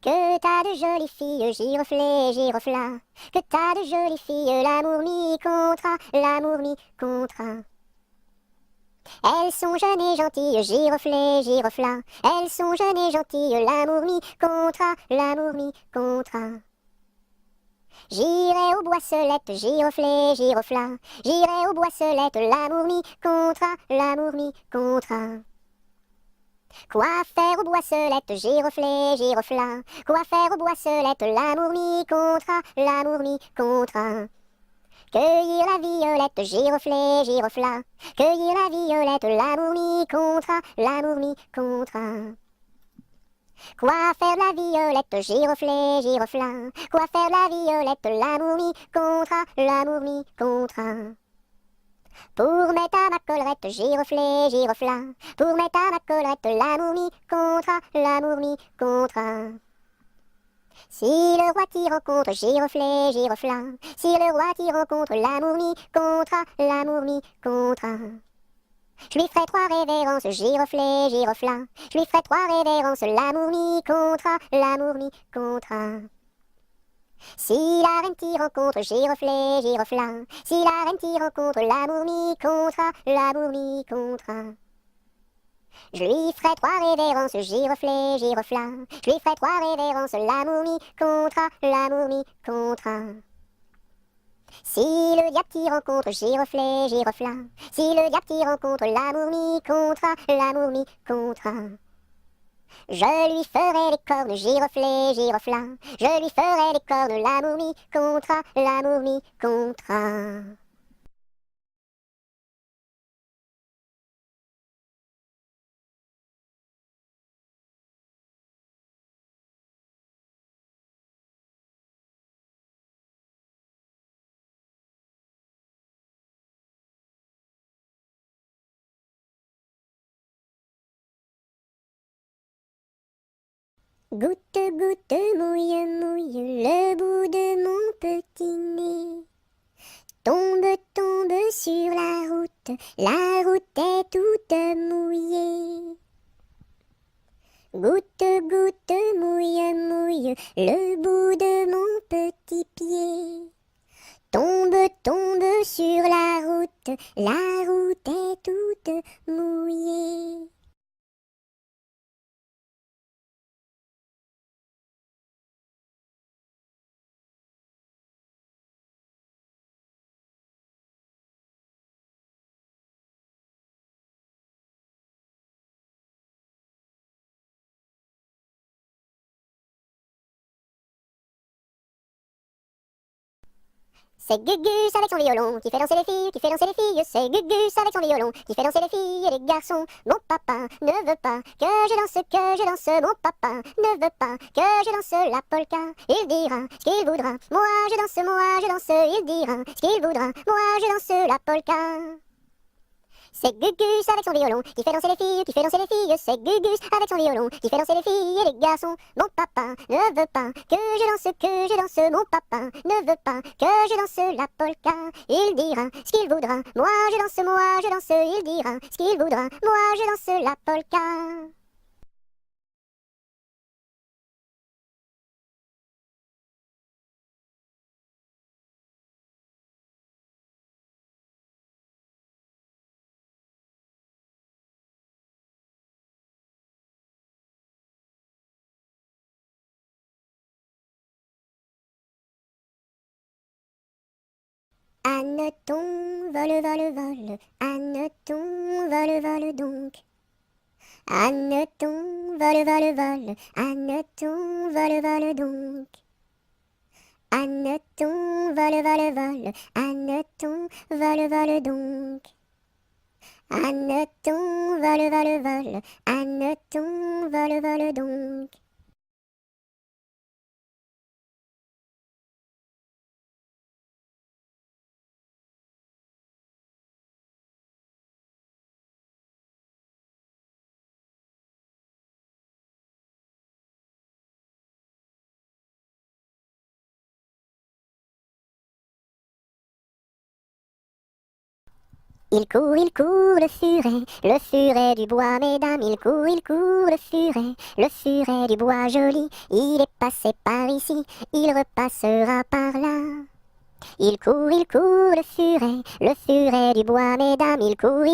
Que t'as de jolies filles, giroflées, girofla. Que t'as de jolies filles, l'amour mi contra, l'amour mi contra. Elles sont jeunes et gentilles, giroflées, girofla. Elles sont jeunes et gentilles, l'amour mi contra, l'amour mi contra. J'irai aux boisselettes, giroflées, girofla. J'irai aux boisselettes, l'amour mi contra, l'amour mi contra. Quoi faire aux boisselettes, giroflées, girofla? Quoi faire aux boisselettes, l'amour mi contra, l'amour mi contra. Cueillir la violette, giroflée, girofla. Cueillir la violette, l'amour mi contra, l'amour mi contra. Quoi faire la violette, giroflée, girofla? Quoi faire la violette, l'amour mi contra, l'amour mi contra. Pour mettre à ma collerette, giroflée, girofla. Pour mettre à ma collerette, l'amour mi contra, l'amour mi contra. Si le roi t'y rencontre, giroflée, girofla. Si le roi t'y rencontre, l'amour mi contra, l'amour mi contra. Je lui ferai 3 révérences, giroflée, girofla. Je lui ferai 3 révérences, l'amour mi contra, l'amour mi contra. Si la reine t'y rencontre, giroflée, girofla. Si la reine t'y rencontre, l'amour mi contra, l'amour mi contra. Je lui ferai 3 révérences, giroflée, girofla. Je lui ferai 3 révérences, l'amour mi contra, l'amour mi contra. Si le diable t'y rencontre, giroflée, girofla. Si le diable t'y rencontre, l'amour mi contra, l'amour mi contra. Je lui ferai les cornes, giroflée, girofla. Je lui ferai les cornes, l'amour mi contra, l'amour mi contra. Goutte, goutte, mouille, mouille le bout de mon petit nez. Tombe, tombe sur la route est toute mouillée. Goutte, goutte, mouille, mouille le bout de mon petit pied. Tombe, tombe sur la route est toute mouillée. C'est Gugus avec son violon qui fait danser les filles, qui fait danser les filles. C'est Gugus avec son violon qui fait danser les filles et les garçons. Mon papa ne veut pas que je danse. Mon papa ne veut pas que je danse la polka. Il dira ce qu'il voudra. Moi je danse. Il dira ce qu'il voudra. Moi je danse la polka. C'est Gugus avec son violon qui fait danser les filles, qui fait danser les filles. C'est Gugus avec son violon qui fait danser les filles et les garçons. Mon papa ne veut pas que je danse. Mon papa ne veut pas que je danse la polka. Il dira ce qu'il voudra. Moi je danse. Il dira ce qu'il voudra. Moi je danse la polka. Anneton, vole, Anneton, vole donc. Anneton, vole, Anneton, vole donc. Anneton, vole, Anneton, vole donc. Anneton, vole, Anneton, vole donc. Il court, le furet du bois, mesdames. Il court, le furet du bois joli. Il est passé par ici, il repassera par là. Il court, le furet du bois, mesdames. Il court,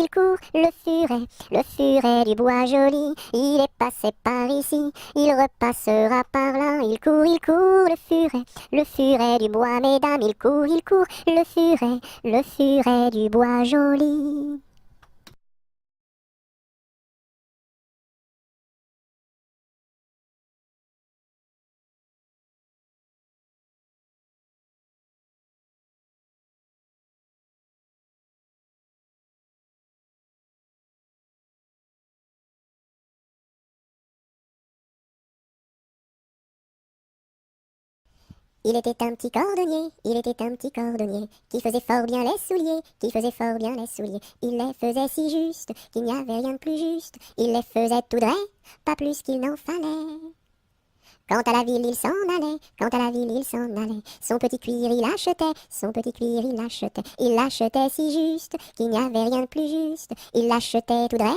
le furet du bois joli. Il est passé par ici, il repassera par là. Il court, le furet du bois, mesdames. Il court, le furet du bois joli. Il était un petit cordonnier, qui faisait fort bien les souliers, Il les faisait si juste, qu'il n'y avait rien de plus juste. Il les faisait tout droit, pas plus qu'il n'en fallait. Quant à la ville, il s'en allait, Son petit cuir, il achetait, Il l'achetait si juste, qu'il n'y avait rien de plus juste. Il l'achetait tout droit,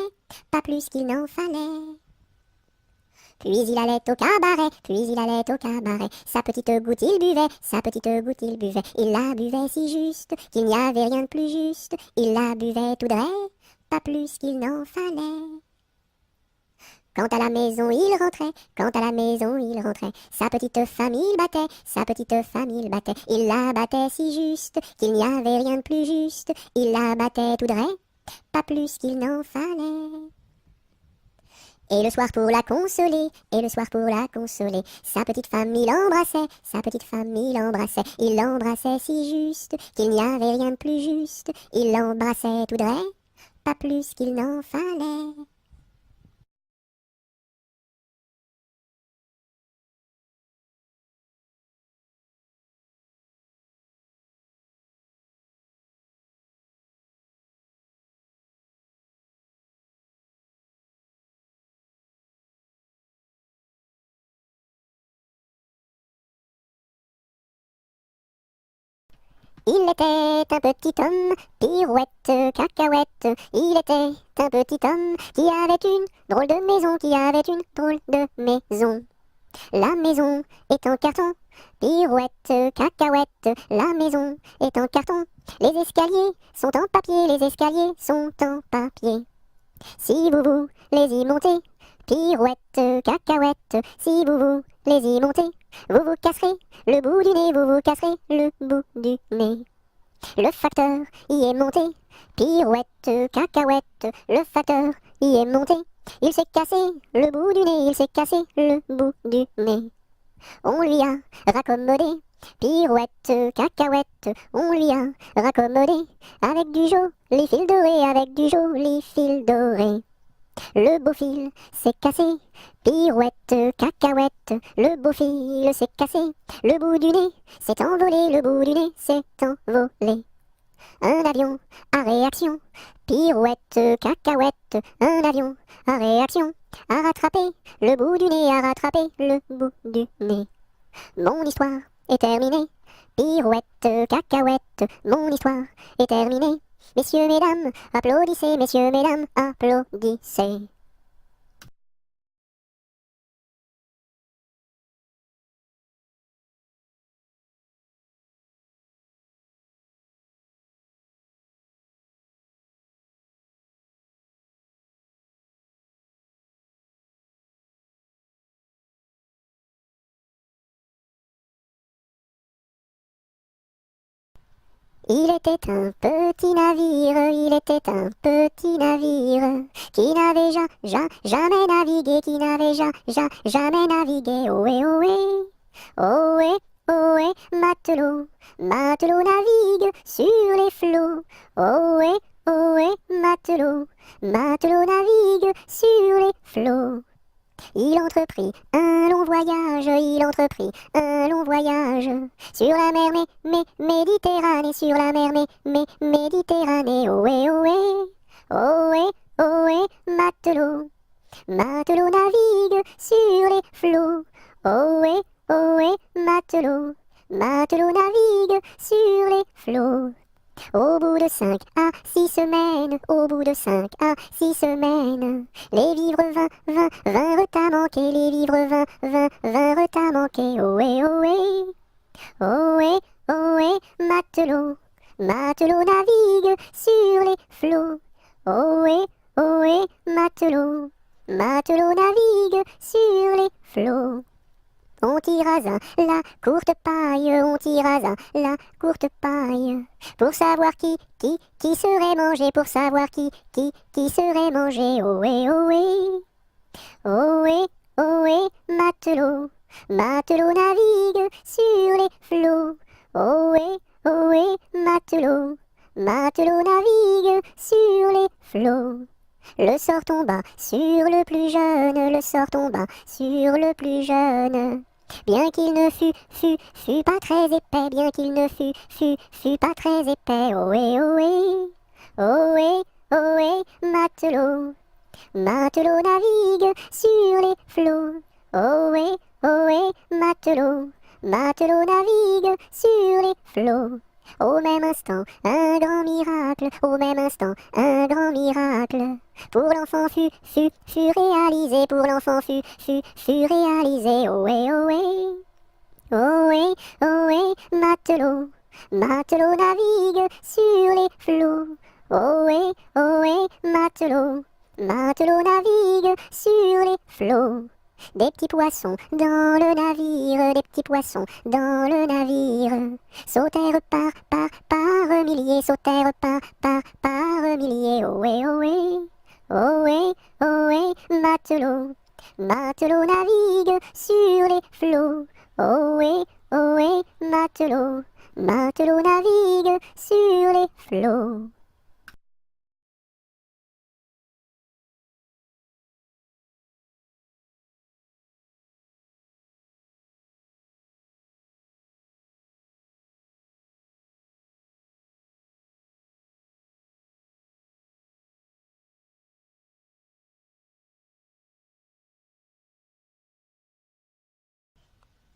pas plus qu'il n'en fallait. Puis il allait au cabaret, Sa petite goutte il buvait, Il la buvait si juste, qu'il n'y avait rien de plus juste. Il la buvait tout droit, pas plus qu'il n'en fallait. Quant à la maison il rentrait, Sa petite femme il battait, Il la battait si juste, qu'il n'y avait rien de plus juste. Il la battait tout droit, pas plus qu'il n'en fallait. Et le soir pour la consoler, Sa petite femme il l'embrassait si juste, qu'il n'y avait rien de plus juste. Il l'embrassait tout droit, pas plus qu'il n'en fallait. Il était un petit homme, pirouette, cacahuète. Il était un petit homme qui avait une drôle de maison, La maison est en carton, pirouette, cacahuète. La maison est en carton. Les escaliers sont en papier, Si vous les y montez, pirouette, cacahuète. Si vous les y montez, vous vous casserez le bout du nez. Le facteur y est monté, pirouette, cacahuète. Le facteur y est monté, il s'est cassé le bout du nez, On lui a raccommodé Pirouette, cacahuète, on lui a raccommodé avec du joli fil doré, avec du joli fil doré. Le beau fil s'est cassé, pirouette, cacahuète, le beau fil s'est cassé, le bout du nez s'est envolé, le bout du nez s'est envolé. Un avion à réaction, pirouette, cacahuète, un avion à réaction, à rattraper le bout du nez, à rattraper le bout du nez. Mon histoire est terminée, pirouette, cacahuète, mon histoire est terminée. Messieurs, mesdames, applaudissez, messieurs, mesdames, applaudissez. Il était un petit navire, il était un petit navire qui n'avait jamais navigué, qui n'avait jamais navigué. Ohé, ohé, ohé, ohé, matelot, matelot navigue sur les flots. Ohé, ohé, matelot, matelot navigue sur les flots. Il entreprit un long voyage, il entreprit un long voyage sur la mer Méditerranée, sur la mer Méditerranée. Ohé, ohé, ohé, ohé, matelot, matelot navigue sur les flots. Ohé, ohé, matelot, matelot navigue sur les flots. Au bout de 5 à 6 semaines, au bout de 5 à 6 semaines, les vivres vinrent à manquer, les vivres vinrent à manquer. Ohé, ohé, ohé, ohé, matelot, matelot navigue sur les flots. Ohé, ohé, matelot, matelot navigue sur les flots. On tira la courte paille, on tira la courte paille, pour savoir qui serait mangé, pour savoir qui serait mangé. Ohé, ohé, ohé, ohé, matelot, matelot navigue sur les flots. Ohé, ohé, matelot, matelot navigue sur les flots. Le sort tomba sur le plus jeune, le sort tomba sur le plus jeune. Bien qu'il ne fût pas très épais, bien qu'il ne fût pas très épais. Ohé, ohé, ohé, ohé, matelot, matelot navigue sur les flots. Ohé, ohé, matelot, matelot navigue sur les flots. Au même instant, un grand miracle, au même instant, un grand miracle. Pour l'enfant fut réalisé, pour l'enfant fut réalisé. Ohé, ohé, ohé, ohé, matelot, matelot navigue sur les flots. Ohé, ohé, matelot, matelot navigue sur les flots. Des petits poissons dans le navire, des petits poissons dans le navire, sautèrent par milliers, sautèrent par milliers. Ohé, ohé, ohé, ohé, matelot, matelot navigue sur les flots. Ohé, ohé, matelot, matelot navigue sur les flots.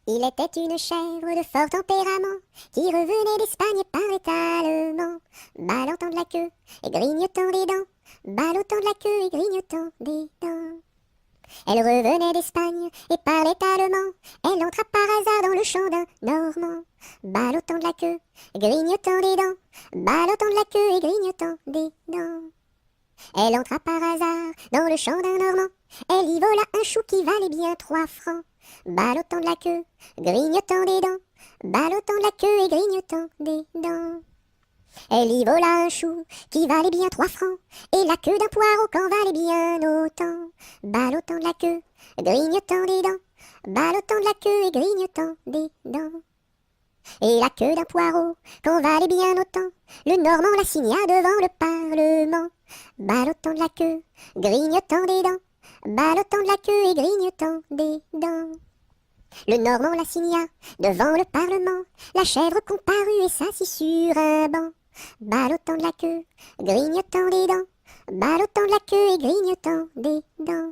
Il était une chèvre de fort tempérament qui revenait d'Espagne par étalement, ballottant de la queue et grignotant des dents, ballottant de la queue et grignotant des dents. Elle revenait d'Espagne et parlait allemand, elle entra par hasard dans le champ d'un Normand, ballottant de la queue, grignotant des dents, ballottant de la queue et grignotant des dents. Elle entra par hasard dans le champ d'un Normand, elle y vola un chou qui valait bien 3 francs, ballottant de la queue, grignotant des dents, ballottant de la queue et grignotant des dents. Elle y vola un chou qui valait bien 3 francs, et la queue d'un poireau qu'en valait bien autant, ballottant de la queue, grignotant des dents, ballottant de la queue et grignotant des dents. et la queue d'un poireau, qu'on valait bien autant, le Normand la signa devant le Parlement, ballottant de la queue, grignotant des dents, ballottant de la queue et grignotant des dents. Le Normand la signa devant le Parlement, la chèvre comparut et s'assit sur un banc, ballottant de la queue, grignotant des dents, ballottant de la queue et grignotant des dents.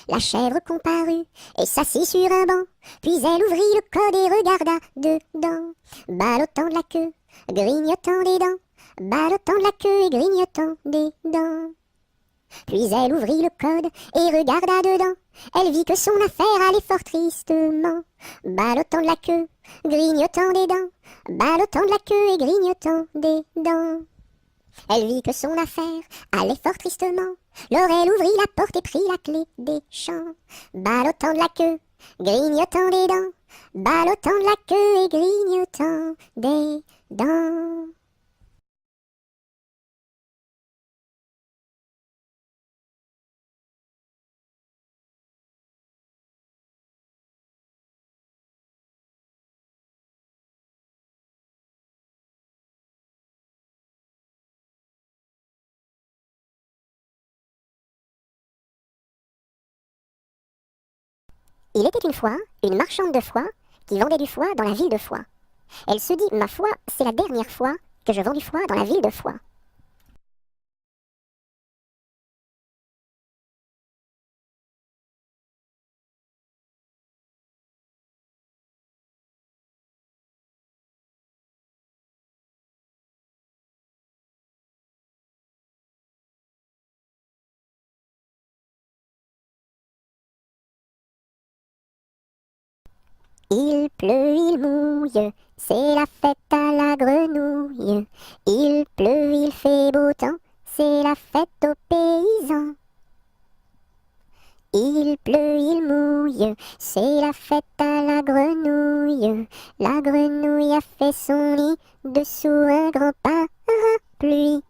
La chèvre comparut et s'assit sur un banc, puis elle ouvrit le code et regarda dedans, ballottant de la queue, grignotant des dents, ballottant de la queue et grignotant des dents. Puis elle ouvrit le code et regarda dedans, elle vit que son affaire allait fort tristement, ballottant de la queue, grignotant des dents, ballottant de la queue et grignotant des dents. Elle vit que son affaire allait fort tristement. Alors elle ouvrit la porte et prit la clé des champs, ballottant de la queue, grignotant des dents, ballottant de la queue et grignotant des dents. Il était une fois une marchande de foie qui vendait du foie dans la ville de Foix. Elle se dit, ma foi, c'est la dernière fois que je vends du foie dans la ville de Foix. Il pleut, il mouille, c'est la fête à la grenouille. Il pleut, il fait beau temps, c'est la fête aux paysans. Il pleut, il mouille, c'est la fête à la grenouille. La grenouille a fait son nid dessous un grand parapluie.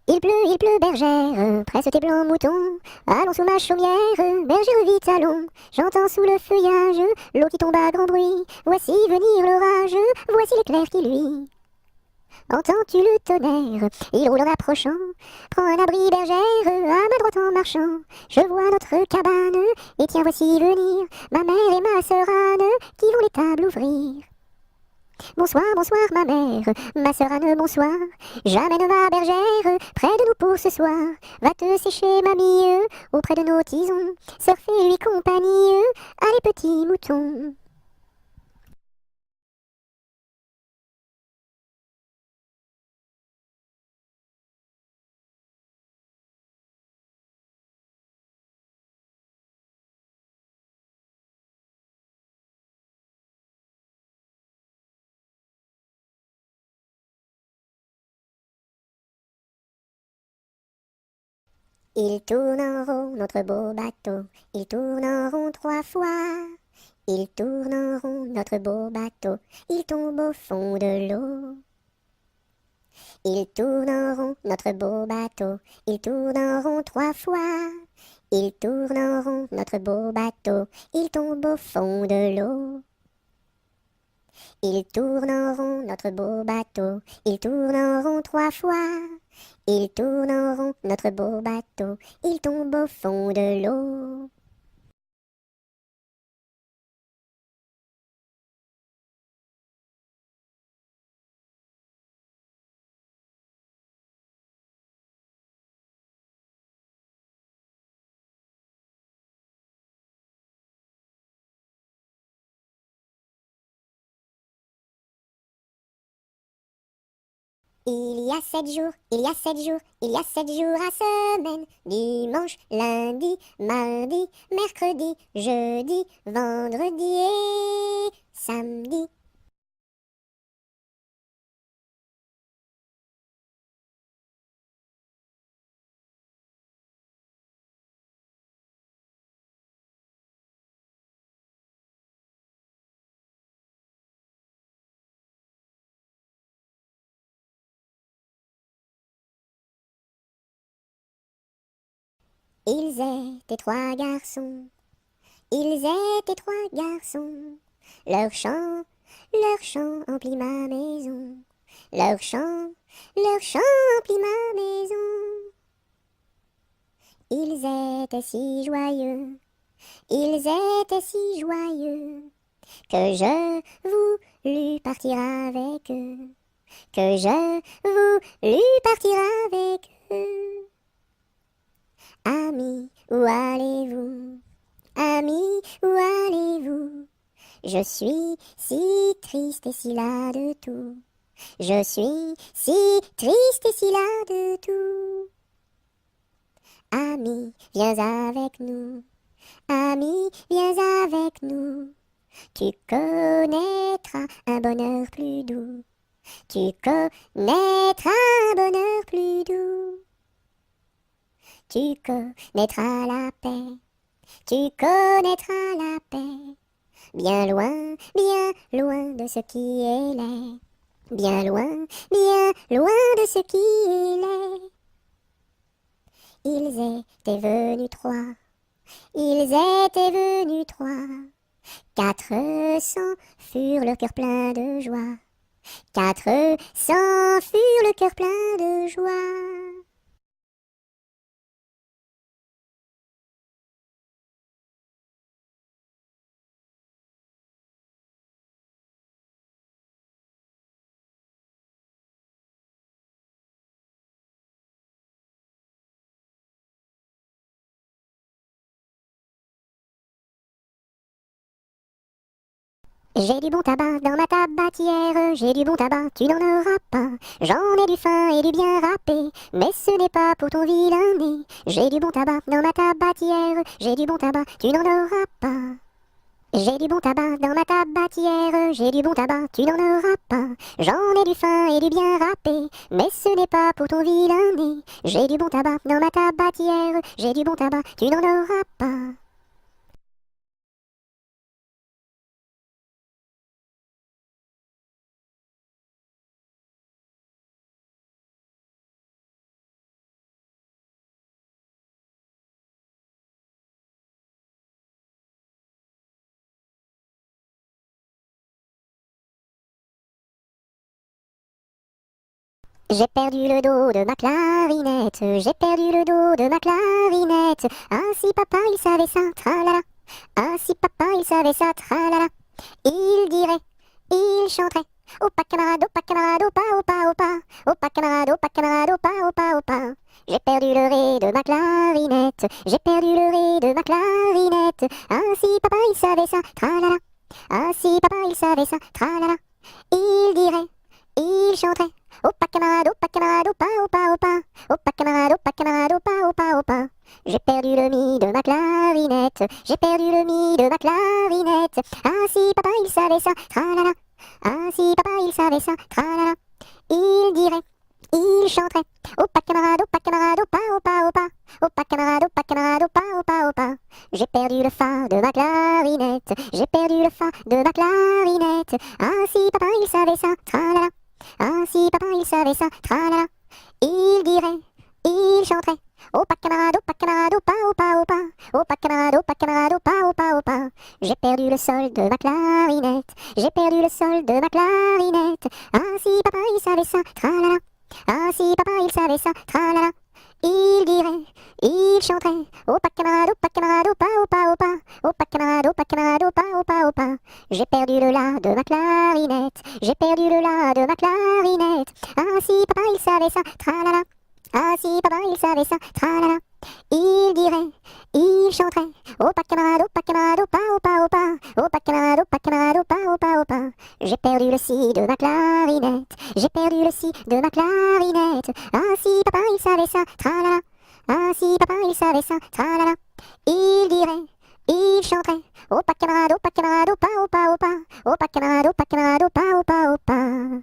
Il pleut, bergère, presse tes blancs moutons. Allons sous ma chaumière, bergère vite allons. J'entends sous le feuillage l'eau qui tombe à grand bruit. Voici venir l'orage, voici l'éclair qui luit. Entends-tu le tonnerre? Il roule en approchant. Prends un abri, bergère, à ma droite en marchant. Je vois notre cabane, et tiens voici venir ma mère et ma sœur Anne, qui vont les tables ouvrir. Bonsoir, bonsoir ma sœur Anne, bonsoir. J'amène ma bergère près de nous pour ce soir. Va te sécher, mamie, auprès de nos tisons. Sœur fais lui compagnie, allez petits moutons. Il tourne en rond notre beau bateau, il tourne en rond 3 fois. Il tourne en rond notre beau bateau, il tombe au fond de l'eau. Il tourne en rond notre beau bateau, il tourne en rond 3 fois. Il tourne en rond notre beau bateau, il tombe au fond de l'eau. Il tourne en rond notre beau bateau, il tourne en rond 3 fois. Il tourne en rond notre beau bateau, il tombe au fond de l'eau. Il y a 7 jours, il y a 7 jours, il y a 7 jours à semaine. Dimanche, lundi, mardi, mercredi, jeudi, vendredi et samedi. Ils étaient trois garçons, ils étaient trois garçons. Leur chant emplit ma maison. Leur chant emplit ma maison. Ils étaient si joyeux, ils étaient si joyeux, que je voulus partir avec eux, que je voulus partir avec eux. Amis, où allez-vous? Amis, où allez-vous? Je suis si triste et si las de tout. Je suis si triste et si las de tout. Ami, viens avec nous. Ami, viens avec nous. Tu connaîtras un bonheur plus doux. Tu connaîtras un bonheur plus doux. Tu connaîtras la paix. Tu connaîtras la paix. Bien loin de ce qui est laid. Bien loin de ce qui est laid. Ils étaient venus trois, ils étaient venus trois. 400 furent le cœur plein de joie. 400 furent le cœur plein de joie. J'ai du bon tabac dans ma tabatière, j'ai du bon tabac, tu n'en auras pas. J'en ai du fin et du bien râpé, mais ce n'est pas pour ton vilain nez. J'ai du bon tabac dans ma tabatière, j'ai du bon tabac, tu n'en auras pas. J'ai du bon tabac dans ma tabatière, j'ai du bon tabac, tu n'en auras pas. J'en ai du fin et du bien râpé, mais ce n'est pas pour ton vilain nez. J'ai du bon tabac dans ma tabatière, j'ai du bon tabac, tu n'en auras pas. J'ai perdu le dos de ma clarinette, j'ai perdu le dos de ma clarinette. Ah si papa il savait ça, tralala. Ah si papa il savait ça, tralala. Il dirait, il chanterait. Opa camarade, opa camarade, opa, opa, opa. Opa camarade, opa, opa, opa. J'ai perdu le ré de ma clarinette, j'ai perdu le ré de ma clarinette. Ah si papa il savait ça, tralala. Ah si papa il savait ça, tralala. Il dirait, il chanterait. Opa camarade, opa, opa, opa. Opa camarade, opa, opa, opa. J'ai perdu le mi de ma clarinette, j'ai perdu le mi de ma clarinette. Ah si papa il savait ça, tralala. Ah si papa il savait ça, tralala. Il dirait, il chanterait. Opa camarade, opa, opa, opa. Opa camarade, opa, opa, opa. J'ai perdu le fa de ma clarinette, j'ai perdu le fa de ma clarinette. Ah si papa il savait ça, tralala. Ah si papa il savait ça, tralala. Il dirait, il chanterait. Opa camarade, opa, opa, opa. Opa camarade, opa, opa, opa. J'ai perdu le sol de ma clarinette, j'ai perdu le sol de ma clarinette. Ah si papa il savait ça, tralala. Ah si papa il savait ça, tralala. Il dirait, il chanterait. Opa camarade, opa, opa, opa. Opa camarade, opa, opa, opa. J'ai perdu le la de ma clarinette, j'ai perdu le la de ma clarinette. Ah si papa il savait ça, tralala. Ah si papa il savait ça, tralala. Il dirait, il chanterait. Opa camarade, opa, opa, opa. Opa camarade, opa, opa, opa. J'ai perdu le si de ma clarinette, j'ai perdu le si de ma clarinette. Ah si papa il savait ça, tralala. Ah si papa il savait ça, tralala. Il dirait, il chanterait. Opa camarade, opa, opa, opa. Opa camarade, opa, opa, opa.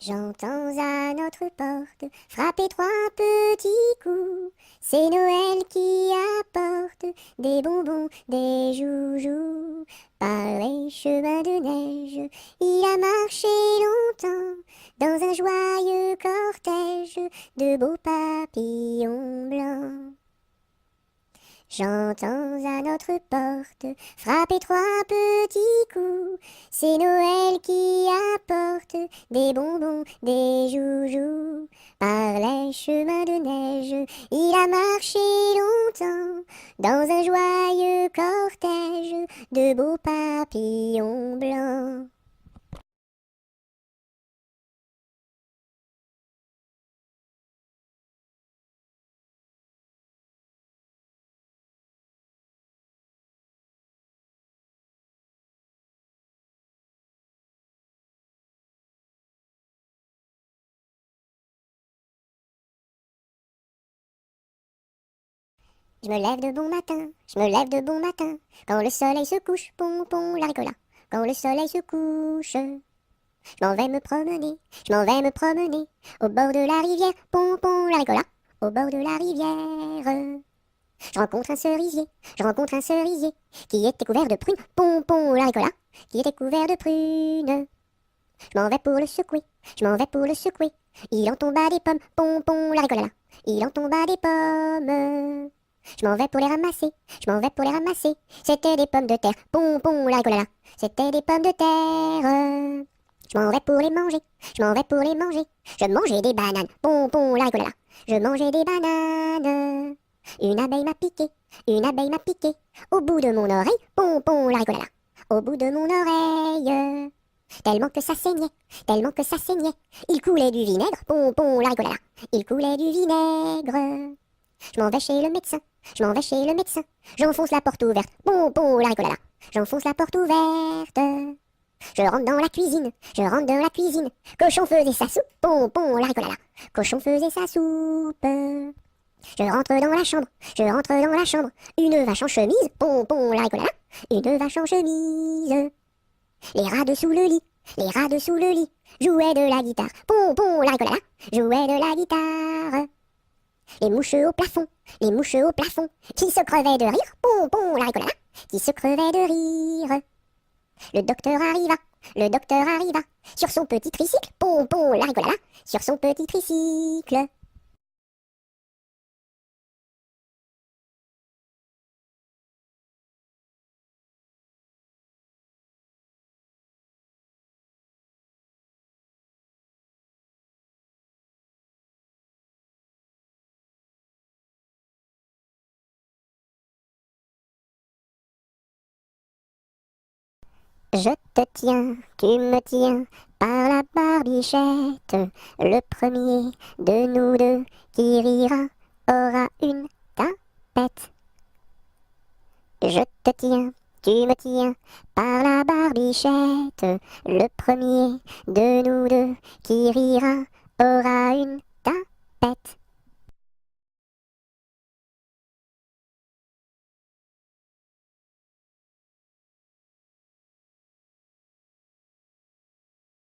J'entends à notre porte frapper trois petits coups. C'est Noël qui apporte des bonbons, des joujoux. Par les chemins de neige, il a marché longtemps dans un joyeux cortège de beaux papillons blancs. J'entends à notre porte frapper trois petits coups. C'est Noël qui apporte des bonbons, des joujoux. Par les chemins de neige, il a marché longtemps dans un joyeux cortège de beaux papillons blancs. Je me lève de bon matin, je me lève de bon matin, quand le soleil se couche, pompon la ricola, quand le soleil se couche. Je m'en vais me promener, je m'en vais me promener, au bord de la rivière, pompon la ricola, au bord de la rivière. Je rencontre un cerisier, je rencontre un cerisier, qui était couvert de prunes, pompon la ricola, qui était couvert de prunes. Je m'en vais pour le secouer, je m'en vais pour le secouer, il en tomba des pommes, pompon la ricola, il en tomba des pommes. Je m'en vais pour les ramasser, je m'en vais pour les ramasser. C'était des pommes de terre, pompon la ricolala. C'était des pommes de terre. Je m'en vais pour les manger, je m'en vais pour les manger. Je mangeais des bananes, pompon la ricolala. Je mangeais des bananes. Une abeille m'a piqué, une abeille m'a piqué. Au bout de mon oreille, pompon la ricolala. Au bout de mon oreille. Tellement que ça saignait, tellement que ça saignait. Il coulait du vinaigre, pompon la ricolala. Il coulait du vinaigre. Je m'en vais chez le médecin, je m'en vais chez le médecin. J'enfonce la porte ouverte, pompon la ricolala. J'enfonce la porte ouverte. Je rentre dans la cuisine, je rentre dans la cuisine. Cochon faisait sa soupe, pompon la ricolala. Cochon faisait sa soupe. Je rentre dans la chambre, je rentre dans la chambre. Une vache en chemise, pompon la ricolala. Une vache en chemise. Les rats dessous le lit, les rats dessous le lit. Jouaient de la guitare, pompon la ricolala. Jouaient de la guitare. Les mouches au plafond, les mouches au plafond, qui se crevaient de rire, pompon la ricolala, qui se crevaient de rire. Le docteur arriva, le docteur arriva, sur son petit tricycle, pompon la ricolala, sur son petit tricycle. Je te tiens, tu me tiens, par la barbichette. Le premier de nous deux qui rira aura une tapette. Je te tiens, tu me tiens, par la barbichette. Le premier de nous deux qui rira